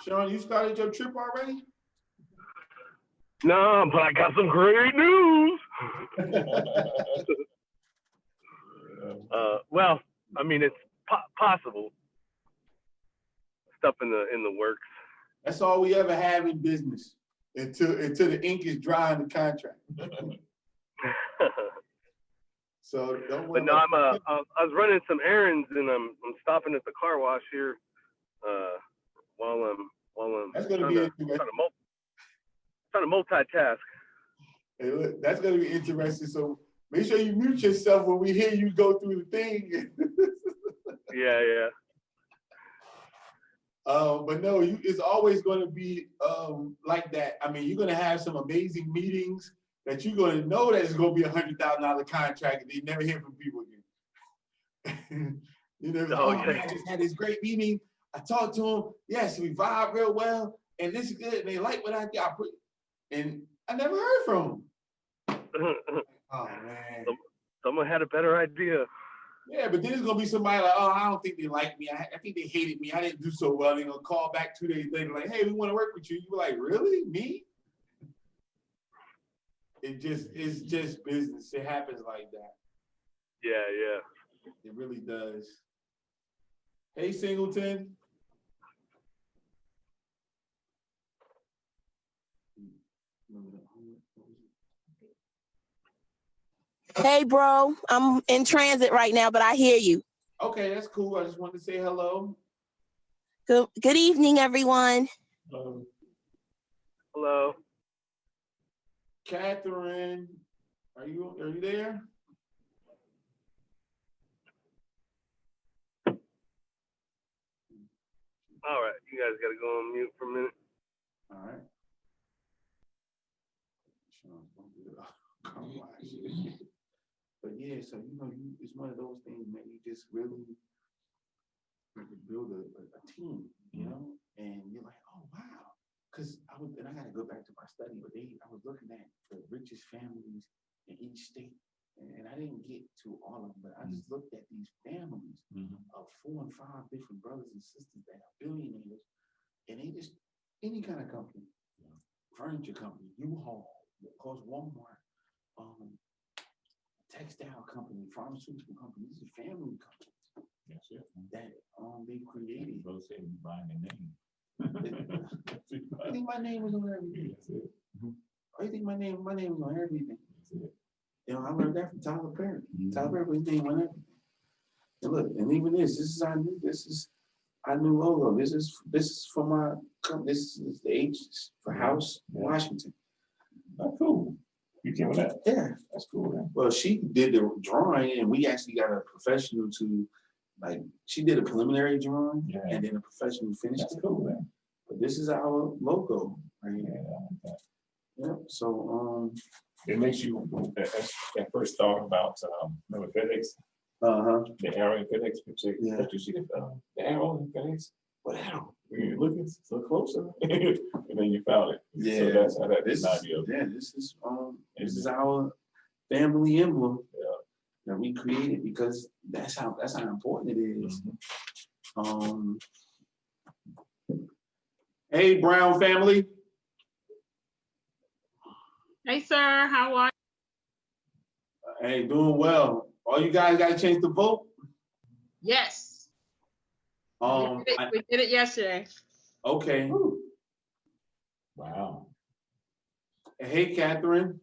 Sean, you started your trip already? No, but I got some great news. Well, I mean, it's possible. Stuff in the works. That's all we ever have in business until the ink is dry in the contract. So don't worry. But no, I was running some errands and I'm stopping at the car wash here while I'm that's gonna be interesting. Trying to multitask. Hey, look, that's gonna be interesting. So make sure you mute yourself when we hear you go through the thing. Yeah. But no, it's always going to be like that. I mean, you're going to have some amazing meetings that you're going to know that it's going to be $100,000 contract, and you never hear from people again. You know, man, I just had this great meeting. I talked to them. Yes, we vibe real well, and this is good. And they like what I put, and I never heard from them. Oh man, someone had a better idea. Yeah, but then it's gonna be somebody like, oh, I don't think they like me. I think they hated me. I didn't do so well. They're gonna call back 2 days later, like, hey, we want to work with you. You were like, really? Me? It's just business. It happens like that. Yeah. It really does. Hey, Singleton. Hey, bro. I'm in transit right now, but I hear you. Okay, that's cool. I just wanted to say hello. Good evening, everyone. Hello. Catherine, are you there? All right, you guys got to go on mute for a minute. All right. But yeah, so it's one of those things, man. You just really build a team, you know, and you're like, oh wow, because I got to go back to my study, but I was looking at the richest families in each state, and I didn't get to all of them, but I just looked at these families of 4 and 5 different brothers and sisters that are billionaires, and they just any kind of company, furniture company, U-Haul, of course, Walmart. Textile company, pharmaceutical company. These are family companies. Yes, that they created. Both say you buying their name. I think my name was on everything. I think my name was on everything. You know, I learned that from Tyler Perry. Tyler Perry was his name on everything. And look, and even this is our new logo. This is for my company. This is the H for House Washington. That's cool. You came with that? Yeah. That's cool, man. Well, she did the drawing, and we actually got a professional to, like, she did a preliminary drawing, and then a professional finished it. That's cool, man. But this is our logo right here. Yeah. Yep. So, it makes you, that first thought about, remember FedEx? The arrow in FedEx. Did you see the arrow in FedEx? What arrow? When you're looking so closer, and then you found it. Yeah. So that's how that is an idea. Yeah, this is our family emblem that we created because that's how important it is. Hey, Brown family. Hey, sir. How are you? Hey, doing well. All you guys got a chance to vote? Yes. We did it yesterday. Okay. Wow. Hey, Catherine.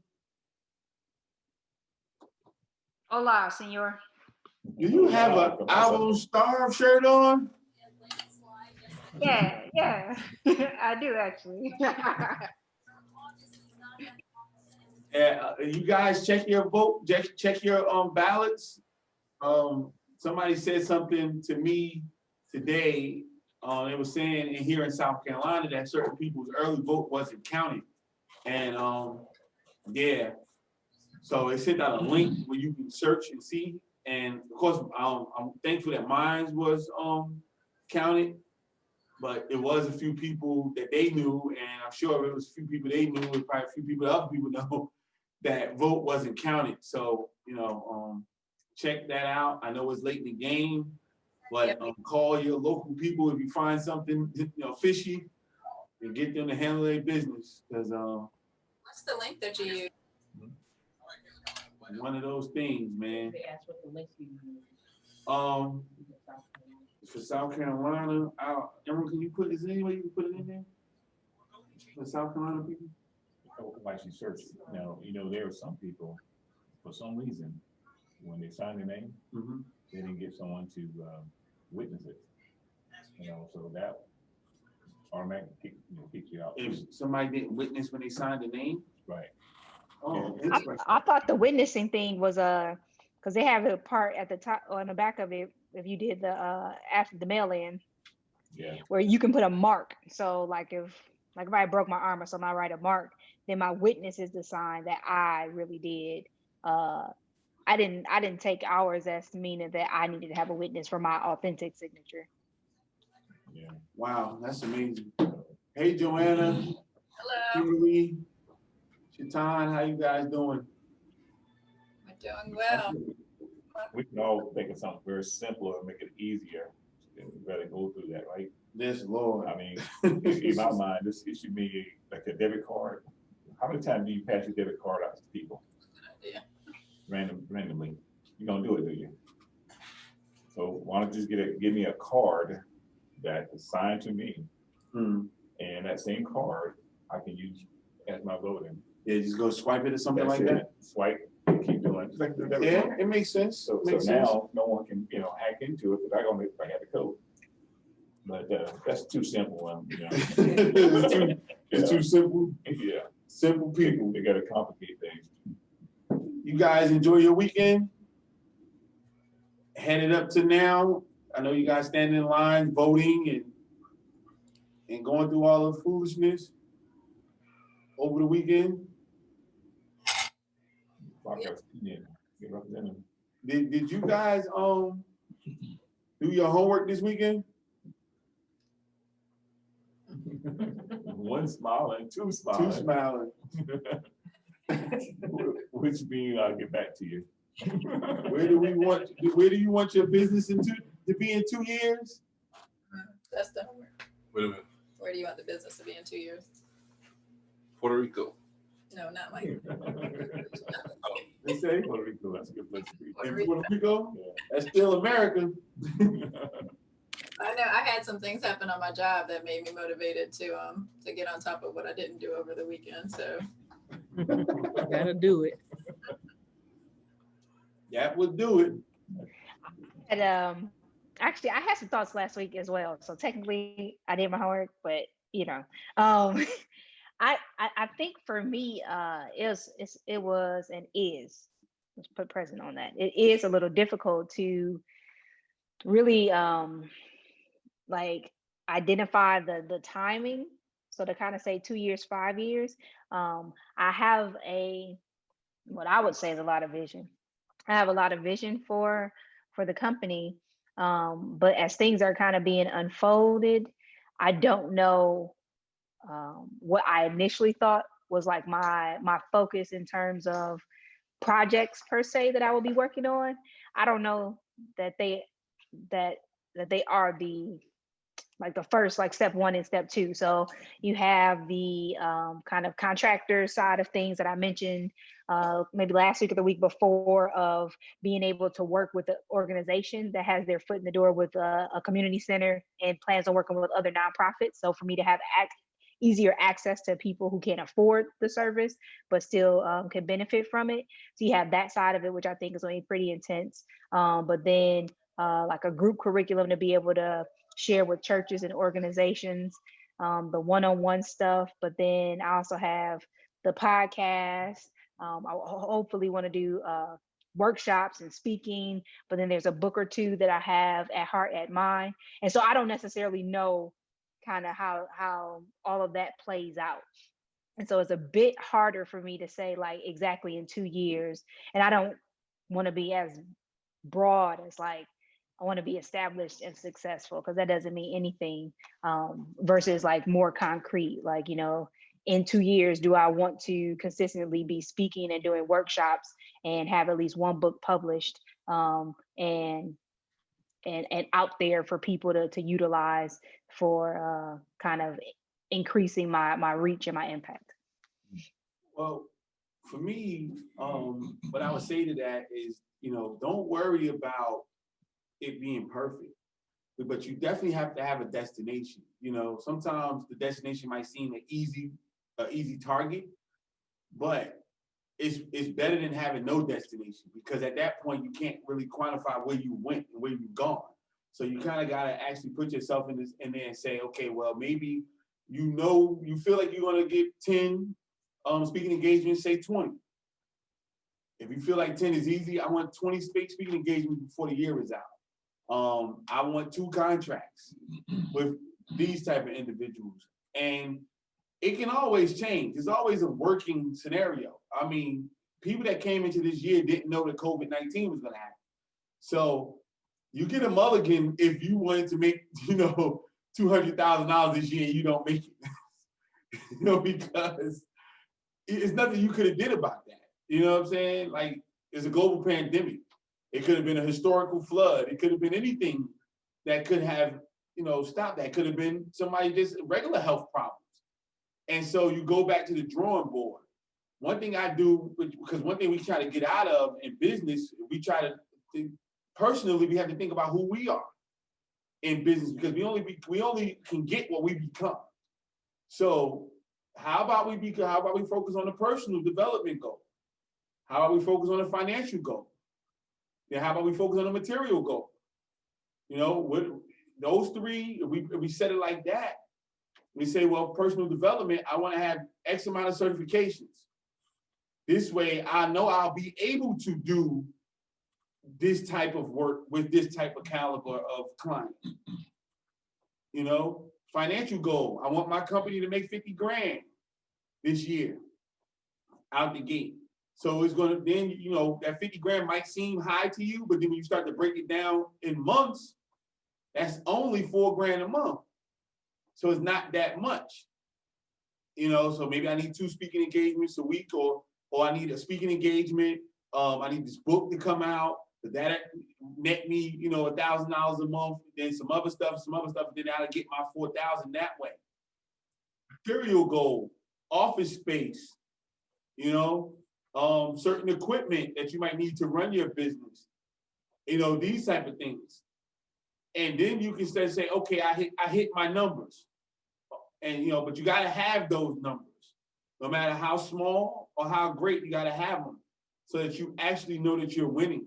Hola, senor. Do you have an album Starve shirt on? Yeah. I do actually. Yeah, you guys check your vote. Check your ballots. Somebody said something to me today. They were saying here in South Carolina that certain people's early vote wasn't counted, and yeah. So they sent out a link where you can search and see. And of course, I'm thankful that mine was counted, but it was a few people that they knew, and I'm sure it was a few people they knew, and probably a few people that other people know that vote wasn't counted. So, you know, check that out. I know it's late in the game, but call your local people if you find something, you know, fishy. and get them to handle their business. Cause What's the link that you use? one of those things, man. For South Carolina, Emerald, can you put, is there any way you can put it in there? For South Carolina people? Like she searched, now, there are some people, for some reason, when they sign their name, they didn't get someone to witness it. So that automatically kicks you out. If somebody didn't witness when they signed the name? Right. Oh, Yeah. interesting. I thought the witnessing thing was because they have a part at the top or on the back of it if you did the after the mail in. Yeah. Where you can put a mark. So like if I broke my arm or something, I write a mark, then my witness is the sign that I really did. I didn't take ours as meaning that I needed to have a witness for my authentic signature. Yeah. Wow, that's amazing. Hey, Joanna. Hello. Kimberly, Shaitan, how you guys doing? I'm doing well. We can all think of something very simple and make it easier. And we better go through that, right? Yes, Lord. I mean, in my mind, this should be like a debit card. How many times do you pass your debit card out to people? Yeah. Randomly. You don't do it, do you? So why don't you just give me a card that is signed to me, and that same card I can use as my voting. Yeah, just go swipe it or something That's like it. that. Swipe and keep doing it. Just like the debit Yeah, card. it makes sense. So Makes now sense. no one can hack into it because I gonna I got the code. But that's too simple. It's too simple. Yeah. Simple people. They gotta complicate things. You guys enjoy your weekend? Headed up to now. I know you guys standing in line, voting and going through all the foolishness over the weekend. Did you guys do your homework this weekend? One smiling, two smiling. Two smiling. Which means I'll get back to you. Where do you want your business to be in 2 years? That's the homework. Wait a minute. Where do you want the business to be in 2 years? Puerto Rico. No, not like They say Puerto Rico, that's a good place to be. In Puerto Rico? Yeah. That's still America. I know I had some things happen on my job that made me motivated to get on top of what I didn't do over the weekend. So Gotta do it. That would do it. And actually, I had some thoughts last week as well. So technically, I did my homework, but I think for me, it was and is. Let's put present on that. It is a little difficult to really like identify the timing. So to kind of say 2 years, 5 years, I have what I would say is a lot of vision. I have a lot of vision for the company, but as things are kind of being unfolded, I don't know what I initially thought was like my focus in terms of projects per se that I will be working on. I don't know that they are the first, like step one and step two. So you have the kind of contractor side of things that I mentioned maybe last week or the week before, of being able to work with an organization that has their foot in the door with a community center and plans on working with other nonprofits. So for me to have easier access to people who can't afford the service, but still can benefit from it. So you have that side of it, which I think is going to be pretty intense. But then like a group curriculum to be able to share with churches and organizations, the one-on-one stuff. But then I also have the podcast. I hopefully want to do workshops and speaking, but then there's a book or two that I have at heart, at mind. And so I don't necessarily know kind of how all of that plays out. And so it's a bit harder for me to say like exactly in 2 years. And I don't want to be as broad as like, I want to be established and successful, because that doesn't mean anything, versus like more concrete, like, in 2 years, do I want to consistently be speaking and doing workshops and have at least one book published and out there for people to utilize for kind of increasing my reach and my impact. Well, for me, what I would say to that is, don't worry about it being perfect, but you definitely have to have a destination. Sometimes the destination might seem an easy target, but it's better than having no destination, because at that point you can't really quantify where you went and where you've gone. So you kind of got to actually put yourself in there and say, okay, well, maybe you feel like you're going to get 10 speaking engagements, say 20. If you feel like 10 is easy, I want 20 speaking engagements before the year is out. I want 2 contracts with these type of individuals. And it can always change. It's always a working scenario. I mean, people that came into this year didn't know that COVID-19 was going to happen. So you get a mulligan if you wanted to make, $200,000 this year and you don't make it, because it's nothing you could have did about that. You know what I'm saying? Like, it's a global pandemic. It could have been a historical flood. It could have been anything that could have, stopped that. It could have been somebody just regular health problems. And so you go back to the drawing board. One thing I do, because one thing we try to get out of in business, we try to personally, we have to think about who we are in business, because we only can get what we become. So how about we focus on the personal development goal? How about we focus on the financial goal? Then how about we focus on the material goal? With those 3, if we set it like that, we say, well, personal development, I want to have X amount of certifications. This way, I know I'll be able to do this type of work with this type of caliber of client. Financial goal, I want my company to make 50 grand this year out the gate. So it's going to, then, that 50 grand might seem high to you, but then when you start to break it down in months, that's only 4 grand a month. So it's not that much. So maybe I need 2 speaking engagements a week, or I need a speaking engagement. I need this book to come out, but that net me, $1,000 a month. Then some other stuff. Then I'll get my 4,000 that way. Material goal, office space, certain equipment that you might need to run your business, these type of things. And then you can say, okay, I hit my numbers. And, but you got to have those numbers, no matter how small or how great, you got to have them so that you actually know that you're winning.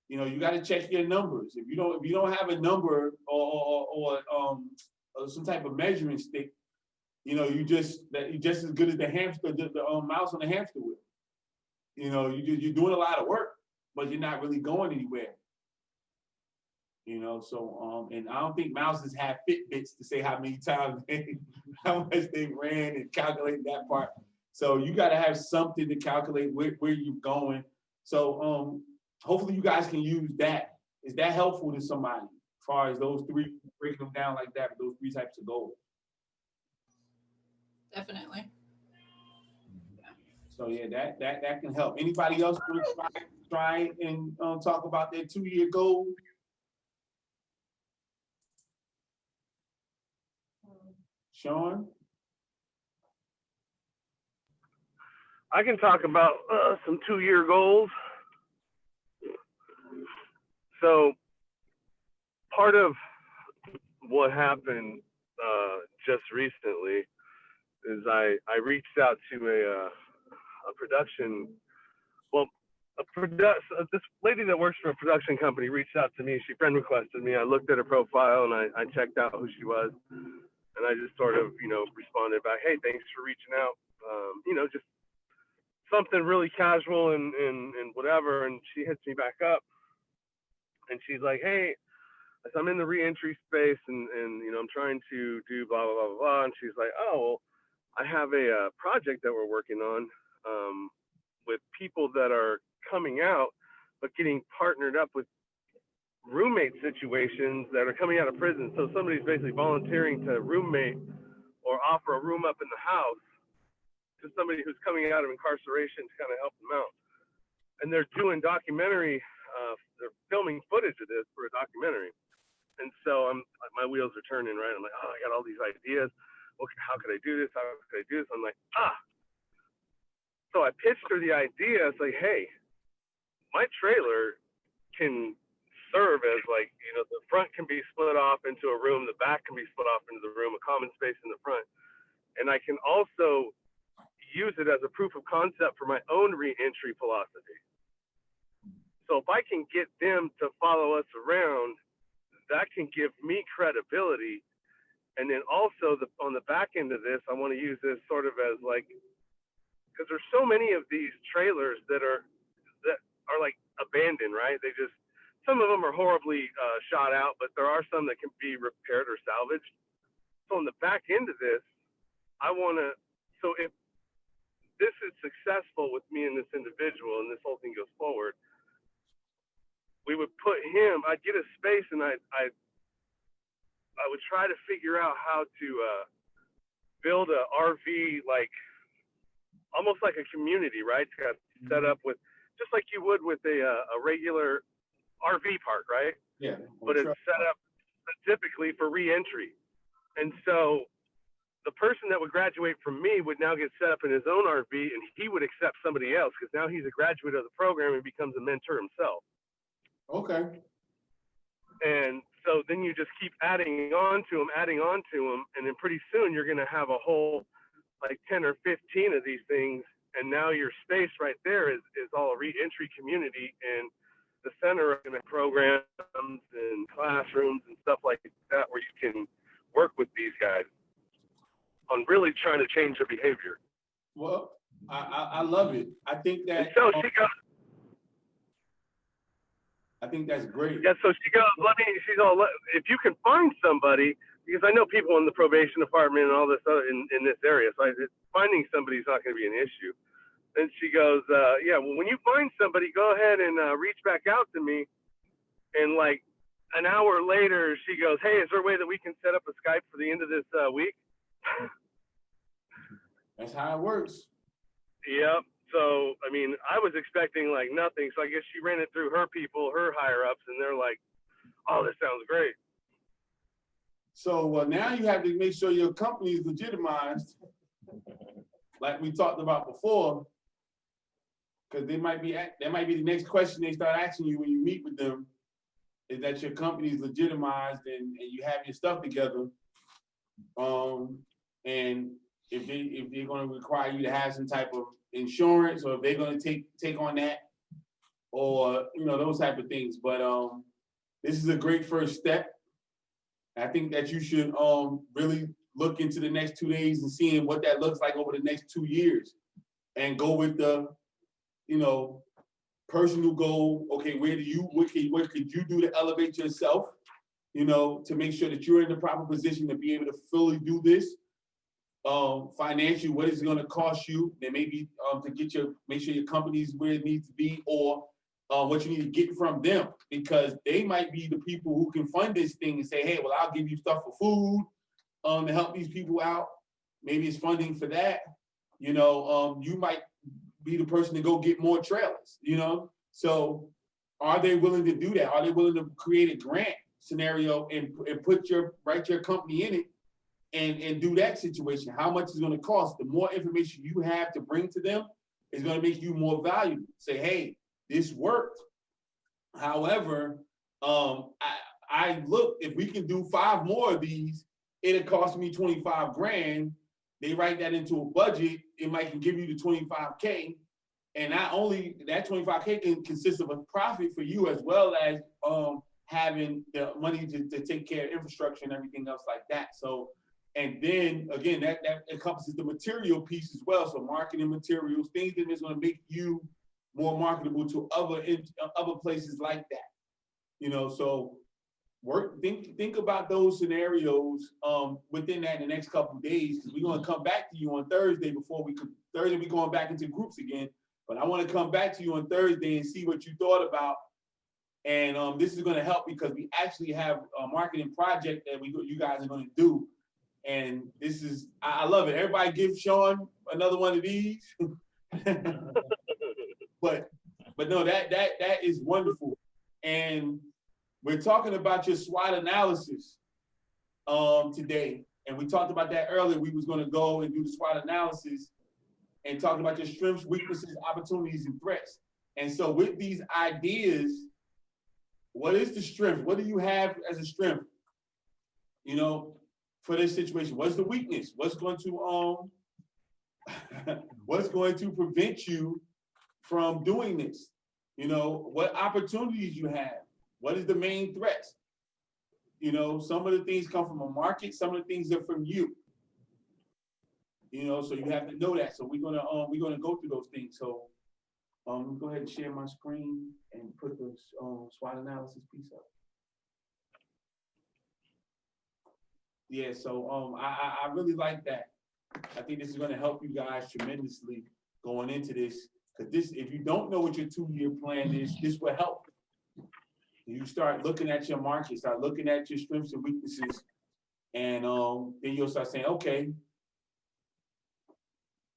You got to check your numbers. If you don't have a number or some type of measuring stick, you're just as good as the hamster, the mouse on the hamster wheel. You're doing a lot of work, but you're not really going anywhere. So and I don't think mouses have Fitbits to say how many times how much they ran and calculate that part. So you got to have something to calculate where you're going. So hopefully you guys can use that. Is that helpful to somebody as far as those 3, breaking them down like that, those 3 types of goals? Definitely. So yeah, that can help. Anybody else want to try and talk about their 2-year goal? Sean? I can talk about some 2-year goals. So part of what happened just recently is I reached out to a production, this lady that works for a production company reached out to me. She friend requested me. I looked at her profile and I checked out who she was. And I just sort of, responded back, hey, thanks for reaching out. Just something really casual and whatever. And she hits me back up and she's like, hey, I'm in the reentry space and I'm trying to do blah, blah, blah, blah. And she's like, oh, well, I have a project that we're working on with people that are coming out, but getting partnered up with roommate situations that are coming out of prison. So somebody's basically volunteering to roommate or offer a room up in the house to somebody who's coming out of incarceration to kind of help them out. And they're doing documentary, they're filming footage of this for a documentary. And so my wheels are turning, right? I'm like, oh, I got all these ideas. okay, how could I do this? How could I do this? I'm like, So I pitched her the idea. It's like, hey, my trailer can serve as like, the front can be split off into a room, the back can be split off into the room, a common space in the front. And I can also use it as a proof of concept for my own re-entry philosophy. So if I can get them to follow us around, that can give me credibility. And then also on the back end of this, I want to use this sort of as like, because there's so many of these trailers that are like abandoned, right? Some of them are horribly shot out, but there are some that can be repaired or salvaged. So on the back end of this, so if this is successful with me and this individual and this whole thing goes forward, we would put him, I'd get a space and I would try to figure out how to build a RV, like almost like a community, right? It's got set up with, just like you would with a regular RV park, right? Yeah. But it's set up typically for re-entry. And so the person that would graduate from me would now get set up in his own RV, and he would accept somebody else because now he's a graduate of the program and becomes a mentor himself. Okay. And so then you just keep adding on to him, and then pretty soon you're going to have a whole like 10 or 15 of these things. And now your space right there is all a re-entry community, and the center of programs and classrooms and stuff like that, where you can work with these guys on really trying to change their behavior. Well, I love it. I think that. And so she goes, I think that's great. yeah, so she goes, if you can find somebody, because I know people in the probation department and all this other in this area, so finding somebody is not going to be an issue. And she goes, yeah, well, when you find somebody, go ahead and reach back out to me. And like an hour later, she goes, hey, is there a way that we can set up a Skype for the end of this week? That's how it works. Yep. So, I mean, I was expecting like nothing. So I guess she ran it through her people, her higher ups, and they're like, oh, this sounds great. So now you have to make sure your company is legitimized, like we talked about before, because that might be the next question they start asking you when you meet with them, is that your company is legitimized and you have your stuff together. And if they're going to require you to have some type of insurance, or if they're going to take on that, or those type of things. But this is a great first step. I think that you should really look into the next 2 days and seeing what that looks like over the next 2 years, and go with the personal goal. Okay, what could you do to elevate yourself, to make sure that you're in the proper position to be able to fully do this. Financially, what is it going to cost you? Then maybe to make sure your company is where it needs to be, or what you need to get from them, because they might be the people who can fund this thing and say, hey, well, I'll give you stuff for food to help these people out. Maybe it's funding for that. You might be the person to go get more trailers, So are they willing to do that? Are they willing to create a grant scenario and write your company in it and do that situation? How much is going to cost? The more information you have to bring to them is going to make you more valuable. Say, hey, this worked. However, I look, if we can do 5 more of these, it'll cost me 25 grand. They write that into a budget. It might can give you the 25K. And not only that 25K can consist of a profit for you, as well as having the money to take care of infrastructure and everything else like that. So, and then again, that encompasses the material piece as well. So marketing materials, things that is going to make you more marketable to other places like that. So think about those scenarios within that in the next couple of days, because we're going to come back to you on Thursday Thursday we're going back into groups again. But I want to come back to you on Thursday and see what you thought about. And this is going to help, because we actually have a marketing project that you guys are going to do. And this is, I love it. Everybody give Sean another one of these. But no, that is wonderful. And we're talking about your SWOT analysis today. And we talked about that earlier. We was gonna go and do the SWOT analysis and talk about your strengths, weaknesses, opportunities, and threats. And so with these ideas, what is the strength? What do you have as a strength, you know, for this situation? What's the weakness? What's going to what's going to prevent you from doing this? You know, what opportunities you have? What is the main threats? You know, some of the things come from a market, some of the things are from you. You know, so you have to know that. So we're gonna go through those things. So go ahead and share my screen and put the SWOT analysis piece up. Yeah, so I really like that. I think this is gonna help you guys tremendously going into this. Because this, if you don't know what your 2-year plan is, this will help. You start looking at your market, start looking at your strengths and weaknesses, and then you'll start saying, okay,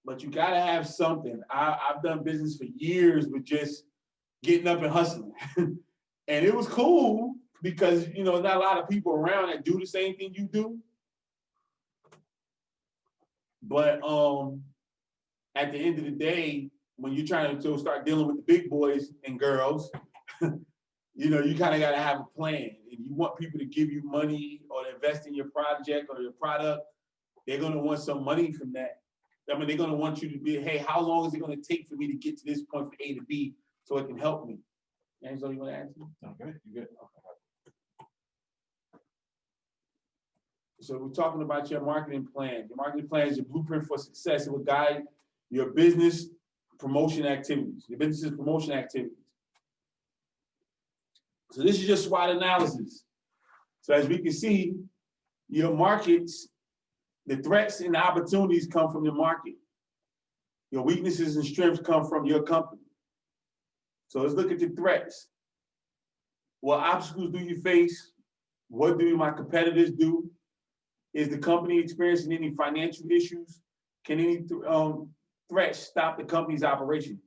but you gotta have something. I've done business for years with just getting up and hustling. And it was cool because, you know, not a lot of people around that do the same thing you do. But at the end of the day, when you're trying to start dealing with the big boys and girls, you know, you kind of got to have a plan. And you want people to give you money or to invest in your project or your product, they're going to want some money from that. I mean, they're going to want you to be, hey, how long is it going to take for me to get to this point from A to B so it can help me? Angelo, you want to answer? Okay, you good? So we're talking about your marketing plan. Your marketing plan is your blueprint for success. It will guide your business promotion activities, your business's promotion activities. So this is your SWOT analysis. So as we can see, your markets, the threats and the opportunities come from the market. Your weaknesses and strengths come from your company. So let's look at the threats. What obstacles do you face? What do my competitors do? Is the company experiencing any financial issues? Can any threats stop the company's operation?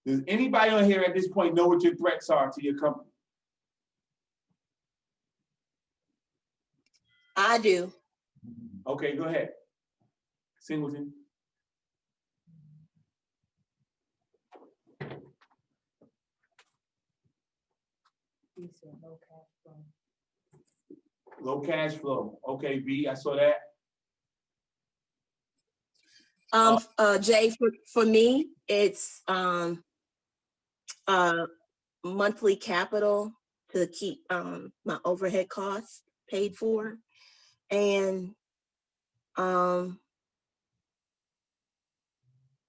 Does anybody on here at this point know what your threats are to your company? I do. Okay, go ahead. Singleton. Low cash flow. Okay, B, I saw that. Jay, for me, it's monthly capital to keep my overhead costs paid for. And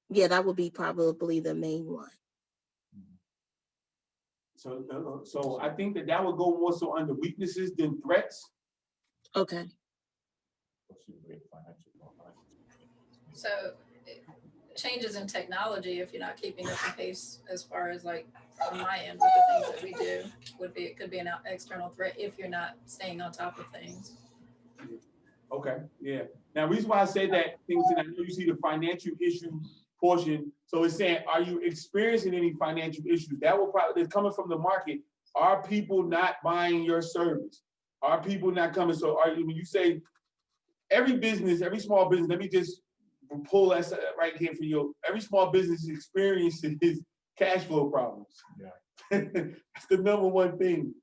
yeah, that would be probably the main one. So I think that would go more so under weaknesses than threats. Okay. So changes in technology, if you're not keeping up the pace as far as like on my end with the things that we do, it could be an external threat if you're not staying on top of things. Okay, yeah. Now, the reason why I say that, things, and I know you see the financial issue portion. So it's saying, are you experiencing any financial issues? That will probably, it's coming from the market. Are people not buying your service? Are people not coming? So when you say every business, every small business, let me just pull that right here for you. Every small business experiences cash flow problems. Yeah. That's the number one thing.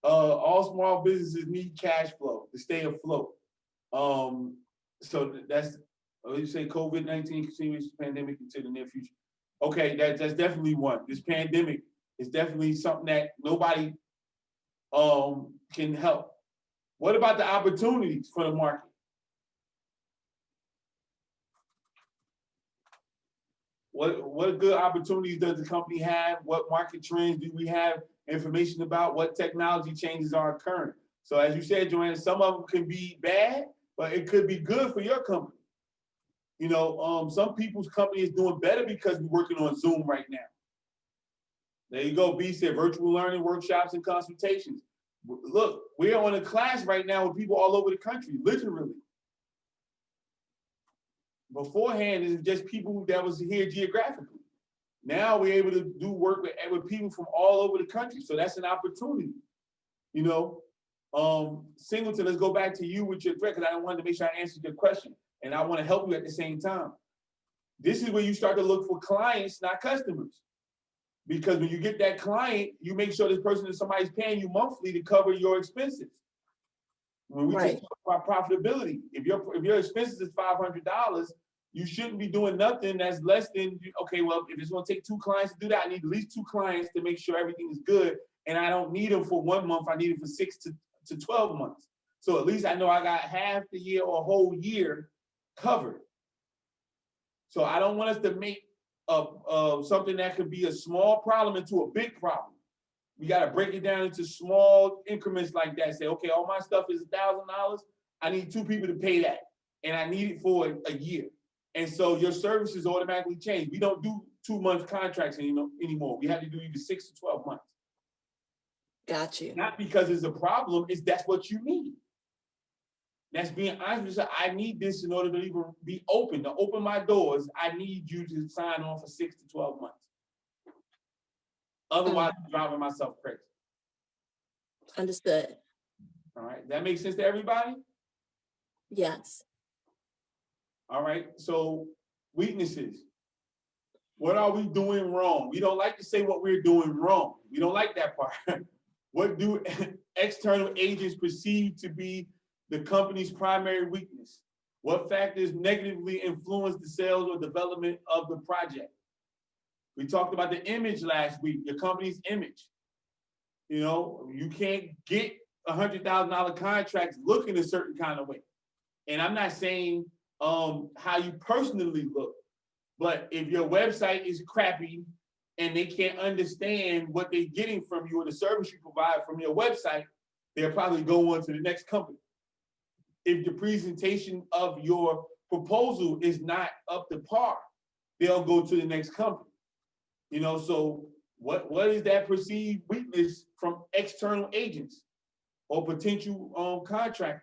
All small businesses need cash flow to stay afloat. So that's, you say COVID-19 continuous pandemic into the near future. Okay, that's definitely one. This pandemic is definitely something that nobody can help. What about the opportunities for the market? What good opportunities does the company have? What market trends do we have information about? What technology changes are occurring? So as you said, Joanna, some of them can be bad, but it could be good for your company. You know, some people's company is doing better because we're working on Zoom right now. There you go, B said virtual learning, workshops, and consultations. Look, we're on a class right now with people all over the country, literally. Beforehand, it's just people that was here geographically. Now we're able to do work with people from all over the country. So that's an opportunity, you know. Singleton, let's go back to you with your threat, because I wanted to make sure I answered your question, and I want to help you at the same time. This is where you start to look for clients, not customers. Because when you get that client, you make sure this person is somebody's paying you monthly to cover your expenses. When we just talk about profitability, if your expenses is $500, you shouldn't be doing nothing that's less than, okay, well, if it's gonna take 2 clients to do that, I need at least 2 clients to make sure everything is good. And I don't need them for 1 month, I need them for 6 to 12 months. So at least I know I got half the year or a whole year covered. So I don't want us to make something that could be a small problem into a big problem. We got to break it down into small increments like that. Say, okay, all my stuff is $1,000. I need 2 people to pay that, and I need it for a year. And so your services automatically change. We don't do 2-month contracts anymore. We have to do either 6 to 12 months. Got you. Not because it's a problem, it's that's what you need. That's being honest with you. I need this in order to even be open, to open my doors. I need you to sign on for 6 to 12 months. Otherwise, I'm driving myself crazy. Understood. All right, that makes sense to everybody? Yes. All right, so weaknesses. What are we doing wrong? We don't like to say what we're doing wrong. We don't like that part. What do external agents perceive to be the company's primary weakness? What factors negatively influence the sales or development of the project? We talked about the image last week, your company's image. You know, you can't get $100,000 contracts looking a certain kind of way. And I'm not saying how you personally look, but if your website is crappy and they can't understand what they're getting from you or the service you provide from your website, they'll probably go on to the next company. If the presentation of your proposal is not up to par, they'll go to the next company. You know, so what is that perceived weakness from external agents or potential contractors?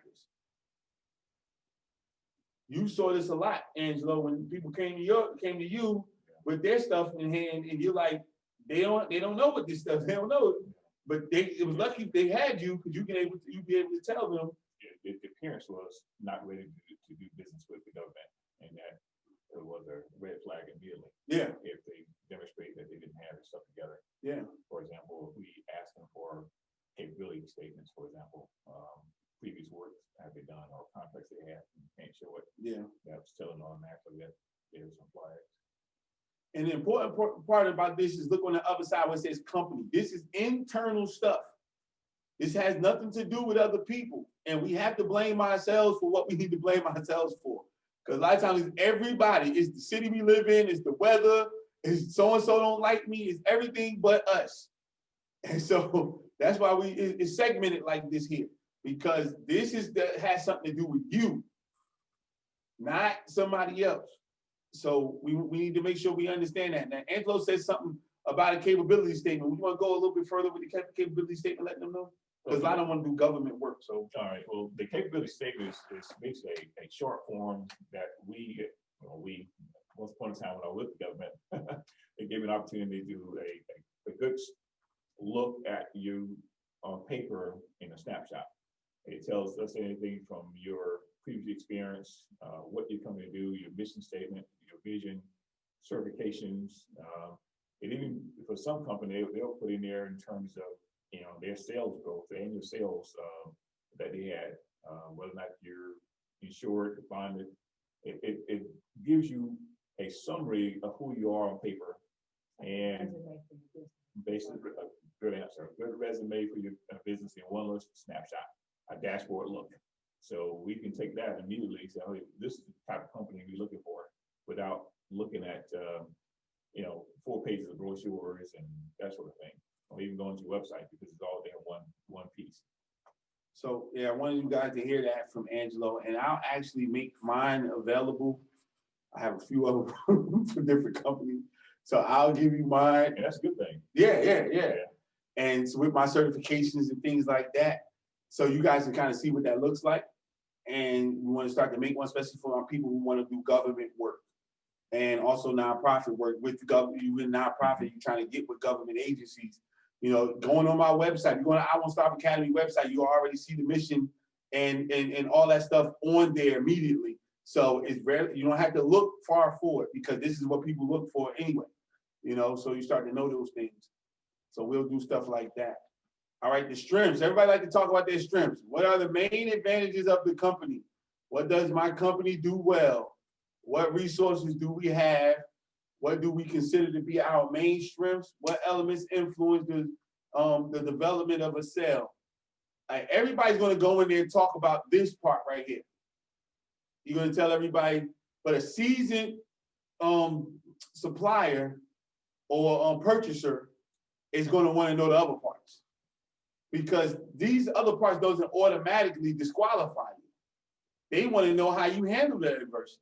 You saw this a lot, Angelo, when people came to you with their stuff in hand, and you're like, they don't know what this stuff, they don't know it. But it was lucky they had you, because you'd be able to tell them. The appearance was not ready to do business with the government, and that it was a red flag immediately. Yeah. If they demonstrate that they didn't have their stuff together. Yeah. For example, if we ask them for capability statements, for example, previous work have they done or contracts they have, and can't show it. Yeah. That's telling automatically that there's some flags. And the important part about this is look on the other side where it says company. This is internal stuff. This has nothing to do with other people. And we have to blame ourselves for what we need to blame ourselves for. Because a lot of times it's everybody. It's the city we live in, it's the weather, it's so-and-so don't like me, it's everything but us. And so that's why it's segmented like this here. Because this has something to do with you, not somebody else. So we need to make sure we understand that. Now, Angelo says something about a capability statement. We want to go a little bit further with the capability statement, letting them know? Because I don't want to do government work. So, all right. Well, the capability statement is basically a short form that we once upon a time when I was with the government, they gave me an opportunity to do a good look at you on paper in a snapshot. It tells us anything from your previous experience, what you're coming to do, your mission statement, your vision, certifications. And even for some company, they'll put in there in terms of their sales growth, the annual sales that they had, whether or not you're insured, bonded. It gives you a summary of who you are on paper, and basically a good answer, a good resume for your business in one little snapshot, a dashboard look. So we can take that immediately and say, oh, this is the type of company we're looking for, without looking at 4 pages of brochures and that sort of thing, or even going to your website, because it's all there in one piece. So yeah, I wanted you guys to hear that from Angelo, and I'll actually make mine available. I have a few other for different companies, so I'll give you mine. And that's a good thing. Yeah. And so with my certifications and things like that, so you guys can kind of see what that looks like. And we want to start to make one, especially for our people who want to do government work and also nonprofit work with the government. You in nonprofit, you're trying to get with government agencies You know, going on my website, you go to I Won't Stop Academy website, you already see the mission and all that stuff on there immediately. So it's very, you don't have to look far for it because this is what people look for anyway. You know, so you start to know those things. So we'll do stuff like that. All right, the strengths. Everybody like to talk about their strengths. What are the main advantages of the company? What does my company do well? What resources do we have? What do we consider to be our main strengths? What elements influence the development of a sale? Everybody's going to go in there and talk about this part right here. You're going to tell everybody, but a seasoned supplier or purchaser is going to want to know the other parts, because these other parts doesn't automatically disqualify you. They want to know how you handle that adversity.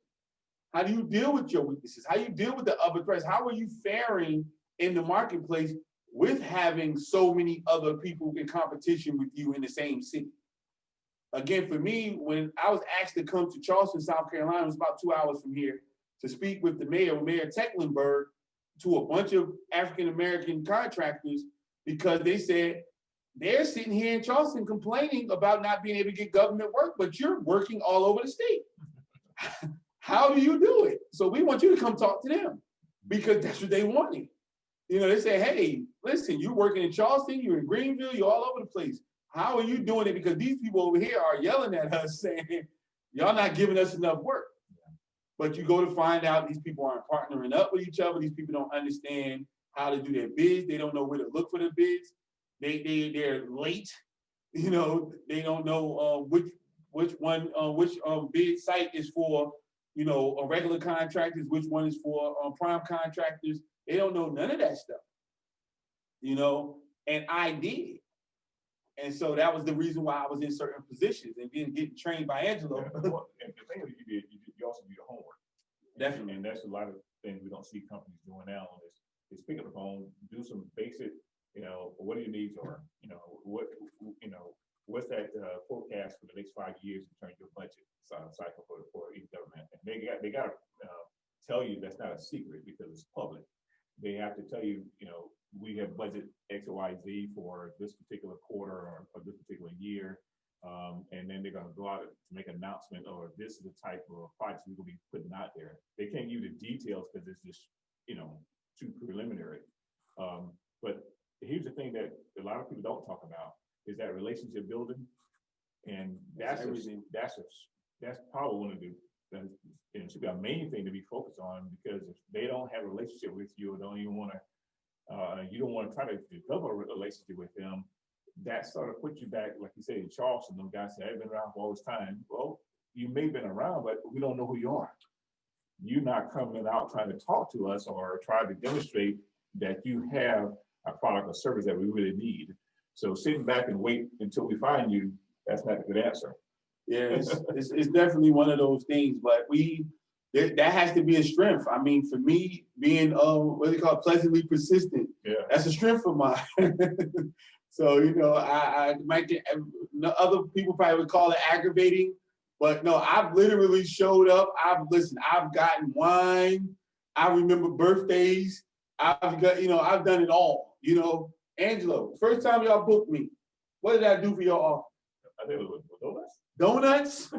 How do you deal with your weaknesses? How you deal with the other threats? How are you faring in the marketplace with having so many other people in competition with you in the same city? Again, for me, when I was asked to come to Charleston, South Carolina, it was about 2 hours from here, to speak with the mayor, Mayor Tecklenburg, to a bunch of African-American contractors, because they said, they're sitting here in Charleston complaining about not being able to get government work, but you're working all over the state. How do you do it? So we want you to come talk to them, because that's what they wanted. You know, they say, hey, listen, you're working in Charleston, you're in Greenville, you're all over the place. How are you doing it? Because these people over here are yelling at us saying, y'all not giving us enough work. But you go to find out these people aren't partnering up with each other. These people don't understand how to do their bids. They don't know where to look for their bids. They're late. You know, they don't know which bid site is for, you know, a regular contractors, which one is for prime contractors. They don't know none of that stuff. You know, and I did. And so that was the reason why I was in certain positions and then getting trained by Angelo. And the thing that you also do your homework. Definitely. And that's a lot of things we don't see companies doing now is pick up the phone, do some basic, you know, what your needs are, you know, what's that forecast for the next 5 years in terms of your budget cycle for each government. And they got to tell you that's not a secret because it's public. They have to tell you, you know, we have budget X, Y, Z for this particular quarter or this particular year. And then they're going to go out to make an announcement, or this is the type of projects we're going to be putting out there. They can't give you the details because it's just, you know, too preliminary. But here's the thing that a lot of people don't talk about is that relationship building. And that's probably one of the, it should be a main thing to be focused on, because if they don't have a relationship with you or don't even want to, you don't want to try to develop a relationship with them, that sort of puts you back, like you said, in Charleston. Them guys say, I've been around for all this time. Well, you may have been around, but we don't know who you are. You're not coming out trying to talk to us or try to demonstrate that you have a product or service that we really need. So sitting back and wait until we find you, that's not a good answer. Yeah, it's definitely one of those things, but that has to be a strength. I mean, for me, being what do you call it, pleasantly persistent, that's a strength of mine. So, you know, I might get, other people probably would call it aggravating, but no, I've literally showed up. I've gotten wine. I remember birthdays. I've done it all. You know, Angelo, first time y'all booked me, what did I do for y'all? I think it was donuts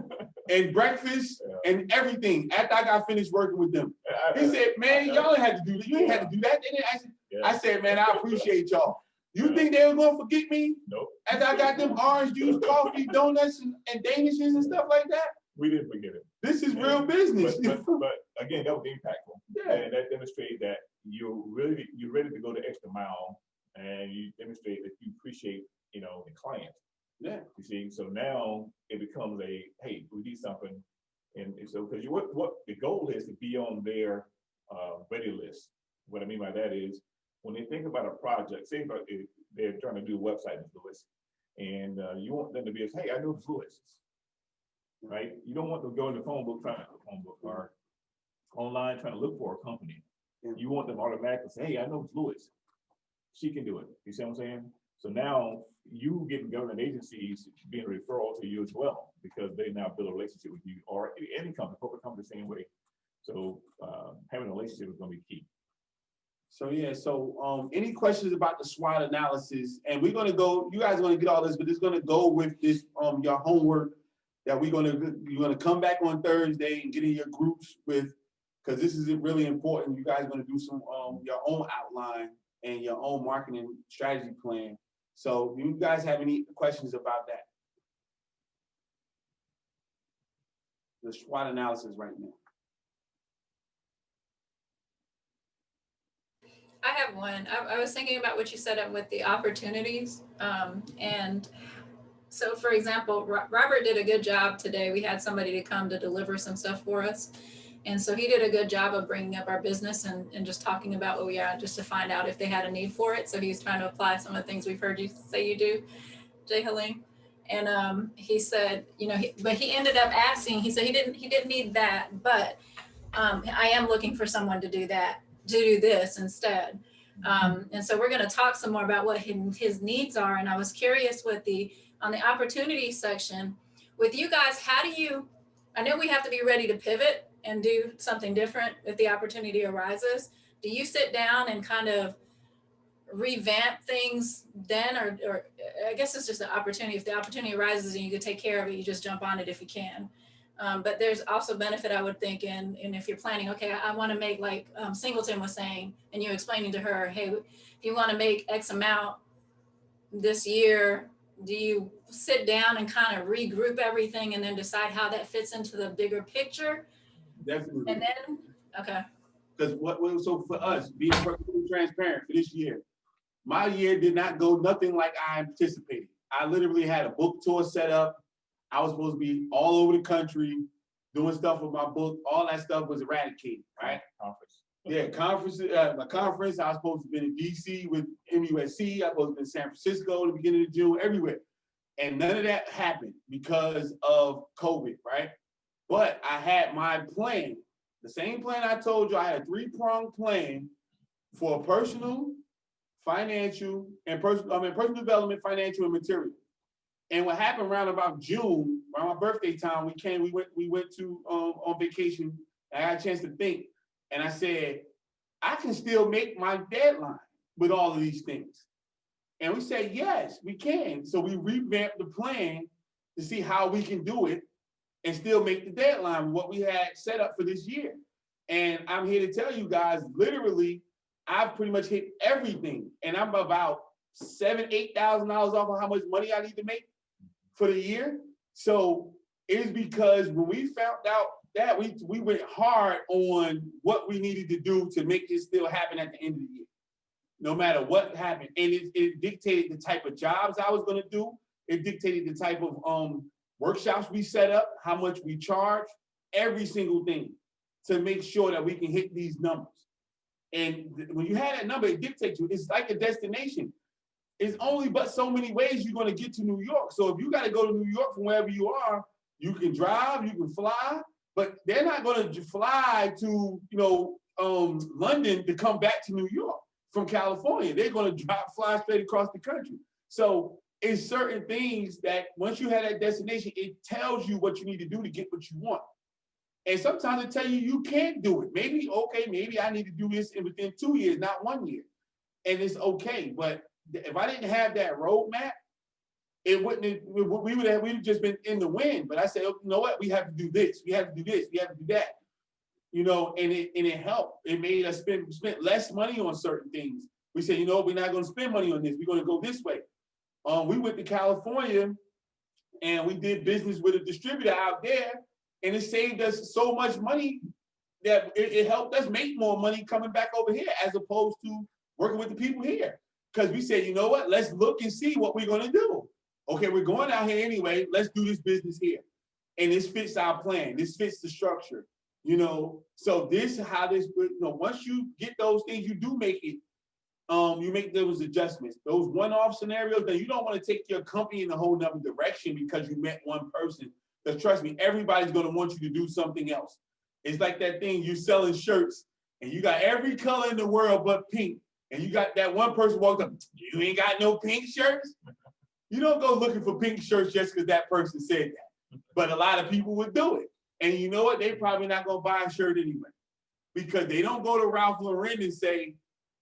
and breakfast and everything after I got finished working with them. He said, man, y'all ain't had to do that. You ain't had to do that. I said, man, I appreciate y'all. You think they were gonna forget me? Nope. After I got them orange juice, coffee, donuts, and danishes and stuff like that? We didn't forget it. This is real business. But again, that was impactful. Yeah. And that demonstrated that you're ready to go the extra mile, and you demonstrate that you appreciate, you know, the client. Yeah. You see, so now it becomes hey, we need something, and so because what the goal is to be on their ready list. What I mean by that is, when they think about a project, say about they're trying to do a website in Lewis, and you want them to be, hey, I know Lewis, right? You don't want them to go in the phone book or online trying to look for a company. Yeah. You want them automatically say, hey, I know Lewis. She can do it. You see what I'm saying? So now you getting government agencies being a referral to you as well, because they now build a relationship with you, or any company, corporate company, the same way. So having a relationship is going to be key. So yeah, so any questions about the SWOT analysis? And we're gonna go, you guys are gonna get all this, but it's gonna go with this your homework that you're gonna come back on Thursday and get in your groups with, because this is really important. You guys are gonna do some your own outline and your own marketing strategy plan. So do you guys have any questions about that? The SWOT analysis right now. I have one. I was thinking about what you said with the opportunities. And so, for example, Robert did a good job today. We had somebody to come to deliver some stuff for us. And so he did a good job of bringing up our business and just talking about what we are, just to find out if they had a need for it. So he's trying to apply some of the things we've heard you say you do, Jay Helene. And he said, you know, but he ended up asking, he said he didn't need that, but I am looking for someone to do that, to do this instead. And so we're going to talk some more about what his needs are. And I was curious on the opportunity section with you guys, how do you, I know we have to be ready to pivot and do something different if the opportunity arises. Do you sit down and kind of revamp things then, or I guess it's just an opportunity. If the opportunity arises and you can take care of it, you just jump on it if you can. But there's also benefit, I would think, in if you're planning, okay, I want to make, like Singleton was saying, and you're explaining to her, hey, if you want to make X amount this year, do you sit down and kind of regroup everything and then decide how that fits into the bigger picture? Definitely. And then, okay. Because so for us, being perfectly transparent for this year, my year did not go nothing like I anticipated. I literally had a book tour set up. I was supposed to be all over the country doing stuff with my book. All that stuff was eradicated, right? Conference. Yeah, conference. My conference. I was supposed to be in DC with MUSC. I was supposed to be in San Francisco at the beginning of June, everywhere. And none of that happened because of COVID, right? But I had my plan, the same plan I told you. I had a 3-pronged plan for personal, financial, and personal development, financial, and material. And what happened around about June, around my birthday time, we went to on vacation. And I got a chance to think, and I said, I can still make my deadline with all of these things. And we said, yes, we can. So we revamped the plan to see how we can do it and still make the deadline with what we had set up for this year. And I'm here to tell you guys, literally, I've pretty much hit everything. And I'm about $7,000-8,000 off of how much money I need to make for the year. So it's because when we found out that, we went hard on what we needed to do to make this still happen at the end of the year, no matter what happened. And it dictated the type of jobs I was going to do. It dictated the type of workshops we set up, how much we charge, every single thing to make sure that we can hit these numbers. And when you have that number, it dictates you. It's like a destination. It's only but so many ways you're going to get to New York. So if you got to go to New York from wherever you are, you can drive, you can fly, but they're not going to fly to, London to come back to New York from California. They're going to fly straight across the country. So it's certain things that once you have that destination, it tells you what you need to do to get what you want. And sometimes it tell you you can't do it. Maybe I need to do this within 2 years, not 1 year. And it's okay. But if I didn't have that roadmap, we would have just been in the wind. But I said, you know what? We have to do this. We have to do this. We have to do that. And it helped. It made us spend less money on certain things. We said, we're not going to spend money on this. We're going to go this way. We went to California and we did business with a distributor out there, and it saved us so much money that it helped us make more money coming back over here as opposed to working with the people here. Because we said, you know what? Let's look and see what we're going to do. Okay, we're going out here anyway. Let's do this business here. And this fits our plan. This fits the structure. So this is how this, once you get those things, you do make it. You make those adjustments. Those one-off scenarios that you don't want to take your company in a whole nother direction because you met one person. Because trust me, everybody's going to want you to do something else. It's like that thing, you're selling shirts and you got every color in the world but pink. And you got that one person walked up, you ain't got no pink shirts? You don't go looking for pink shirts just because that person said that. But a lot of people would do it. And you know what? They probably not going to buy a shirt anyway. Because they don't go to Ralph Lauren and say,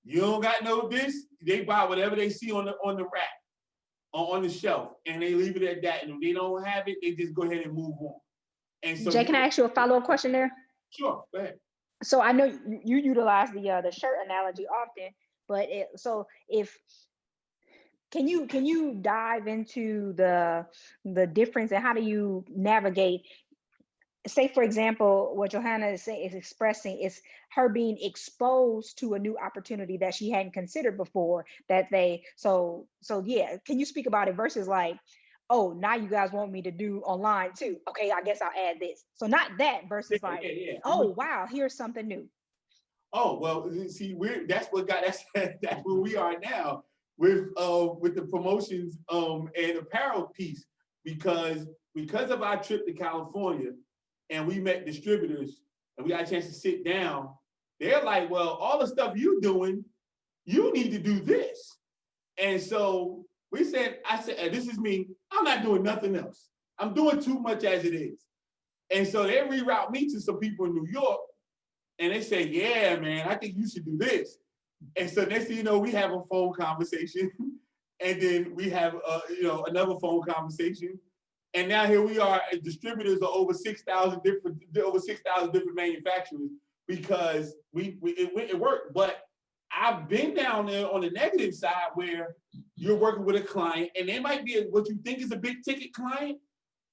You don't got no this. They buy whatever they see on the rack, on the shelf, and they leave it at that. And if they don't have it, they just go ahead and move on. And so, Jay, can I ask you a follow-up question there? Sure, go ahead. So I know you utilize the shirt analogy often, but can you dive into the difference and how do you navigate? Say, for example, what Johanna is expressing is her being exposed to a new opportunity that she hadn't considered before. So yeah, can you speak about it versus like, oh, now you guys want me to do online too? Okay, I guess I'll add this. So not that versus oh wow, here's something new. Oh well, see, that's where we are now with the promotions and apparel piece because of our trip to California. And we met distributors and we got a chance to sit down. They're like, well, all the stuff you're doing, you need to do this. And so I said, this is me. I'm not doing nothing else. I'm doing too much as it is. And so they reroute me to some people in New York and they say, yeah, man, I think you should do this. And so next thing you know, we have a phone conversation and then we have, another phone conversation. And now here we are, distributors are over 6,000 different manufacturers because it worked. But I've been down there on the negative side where you're working with a client and they might be what you think is a big ticket client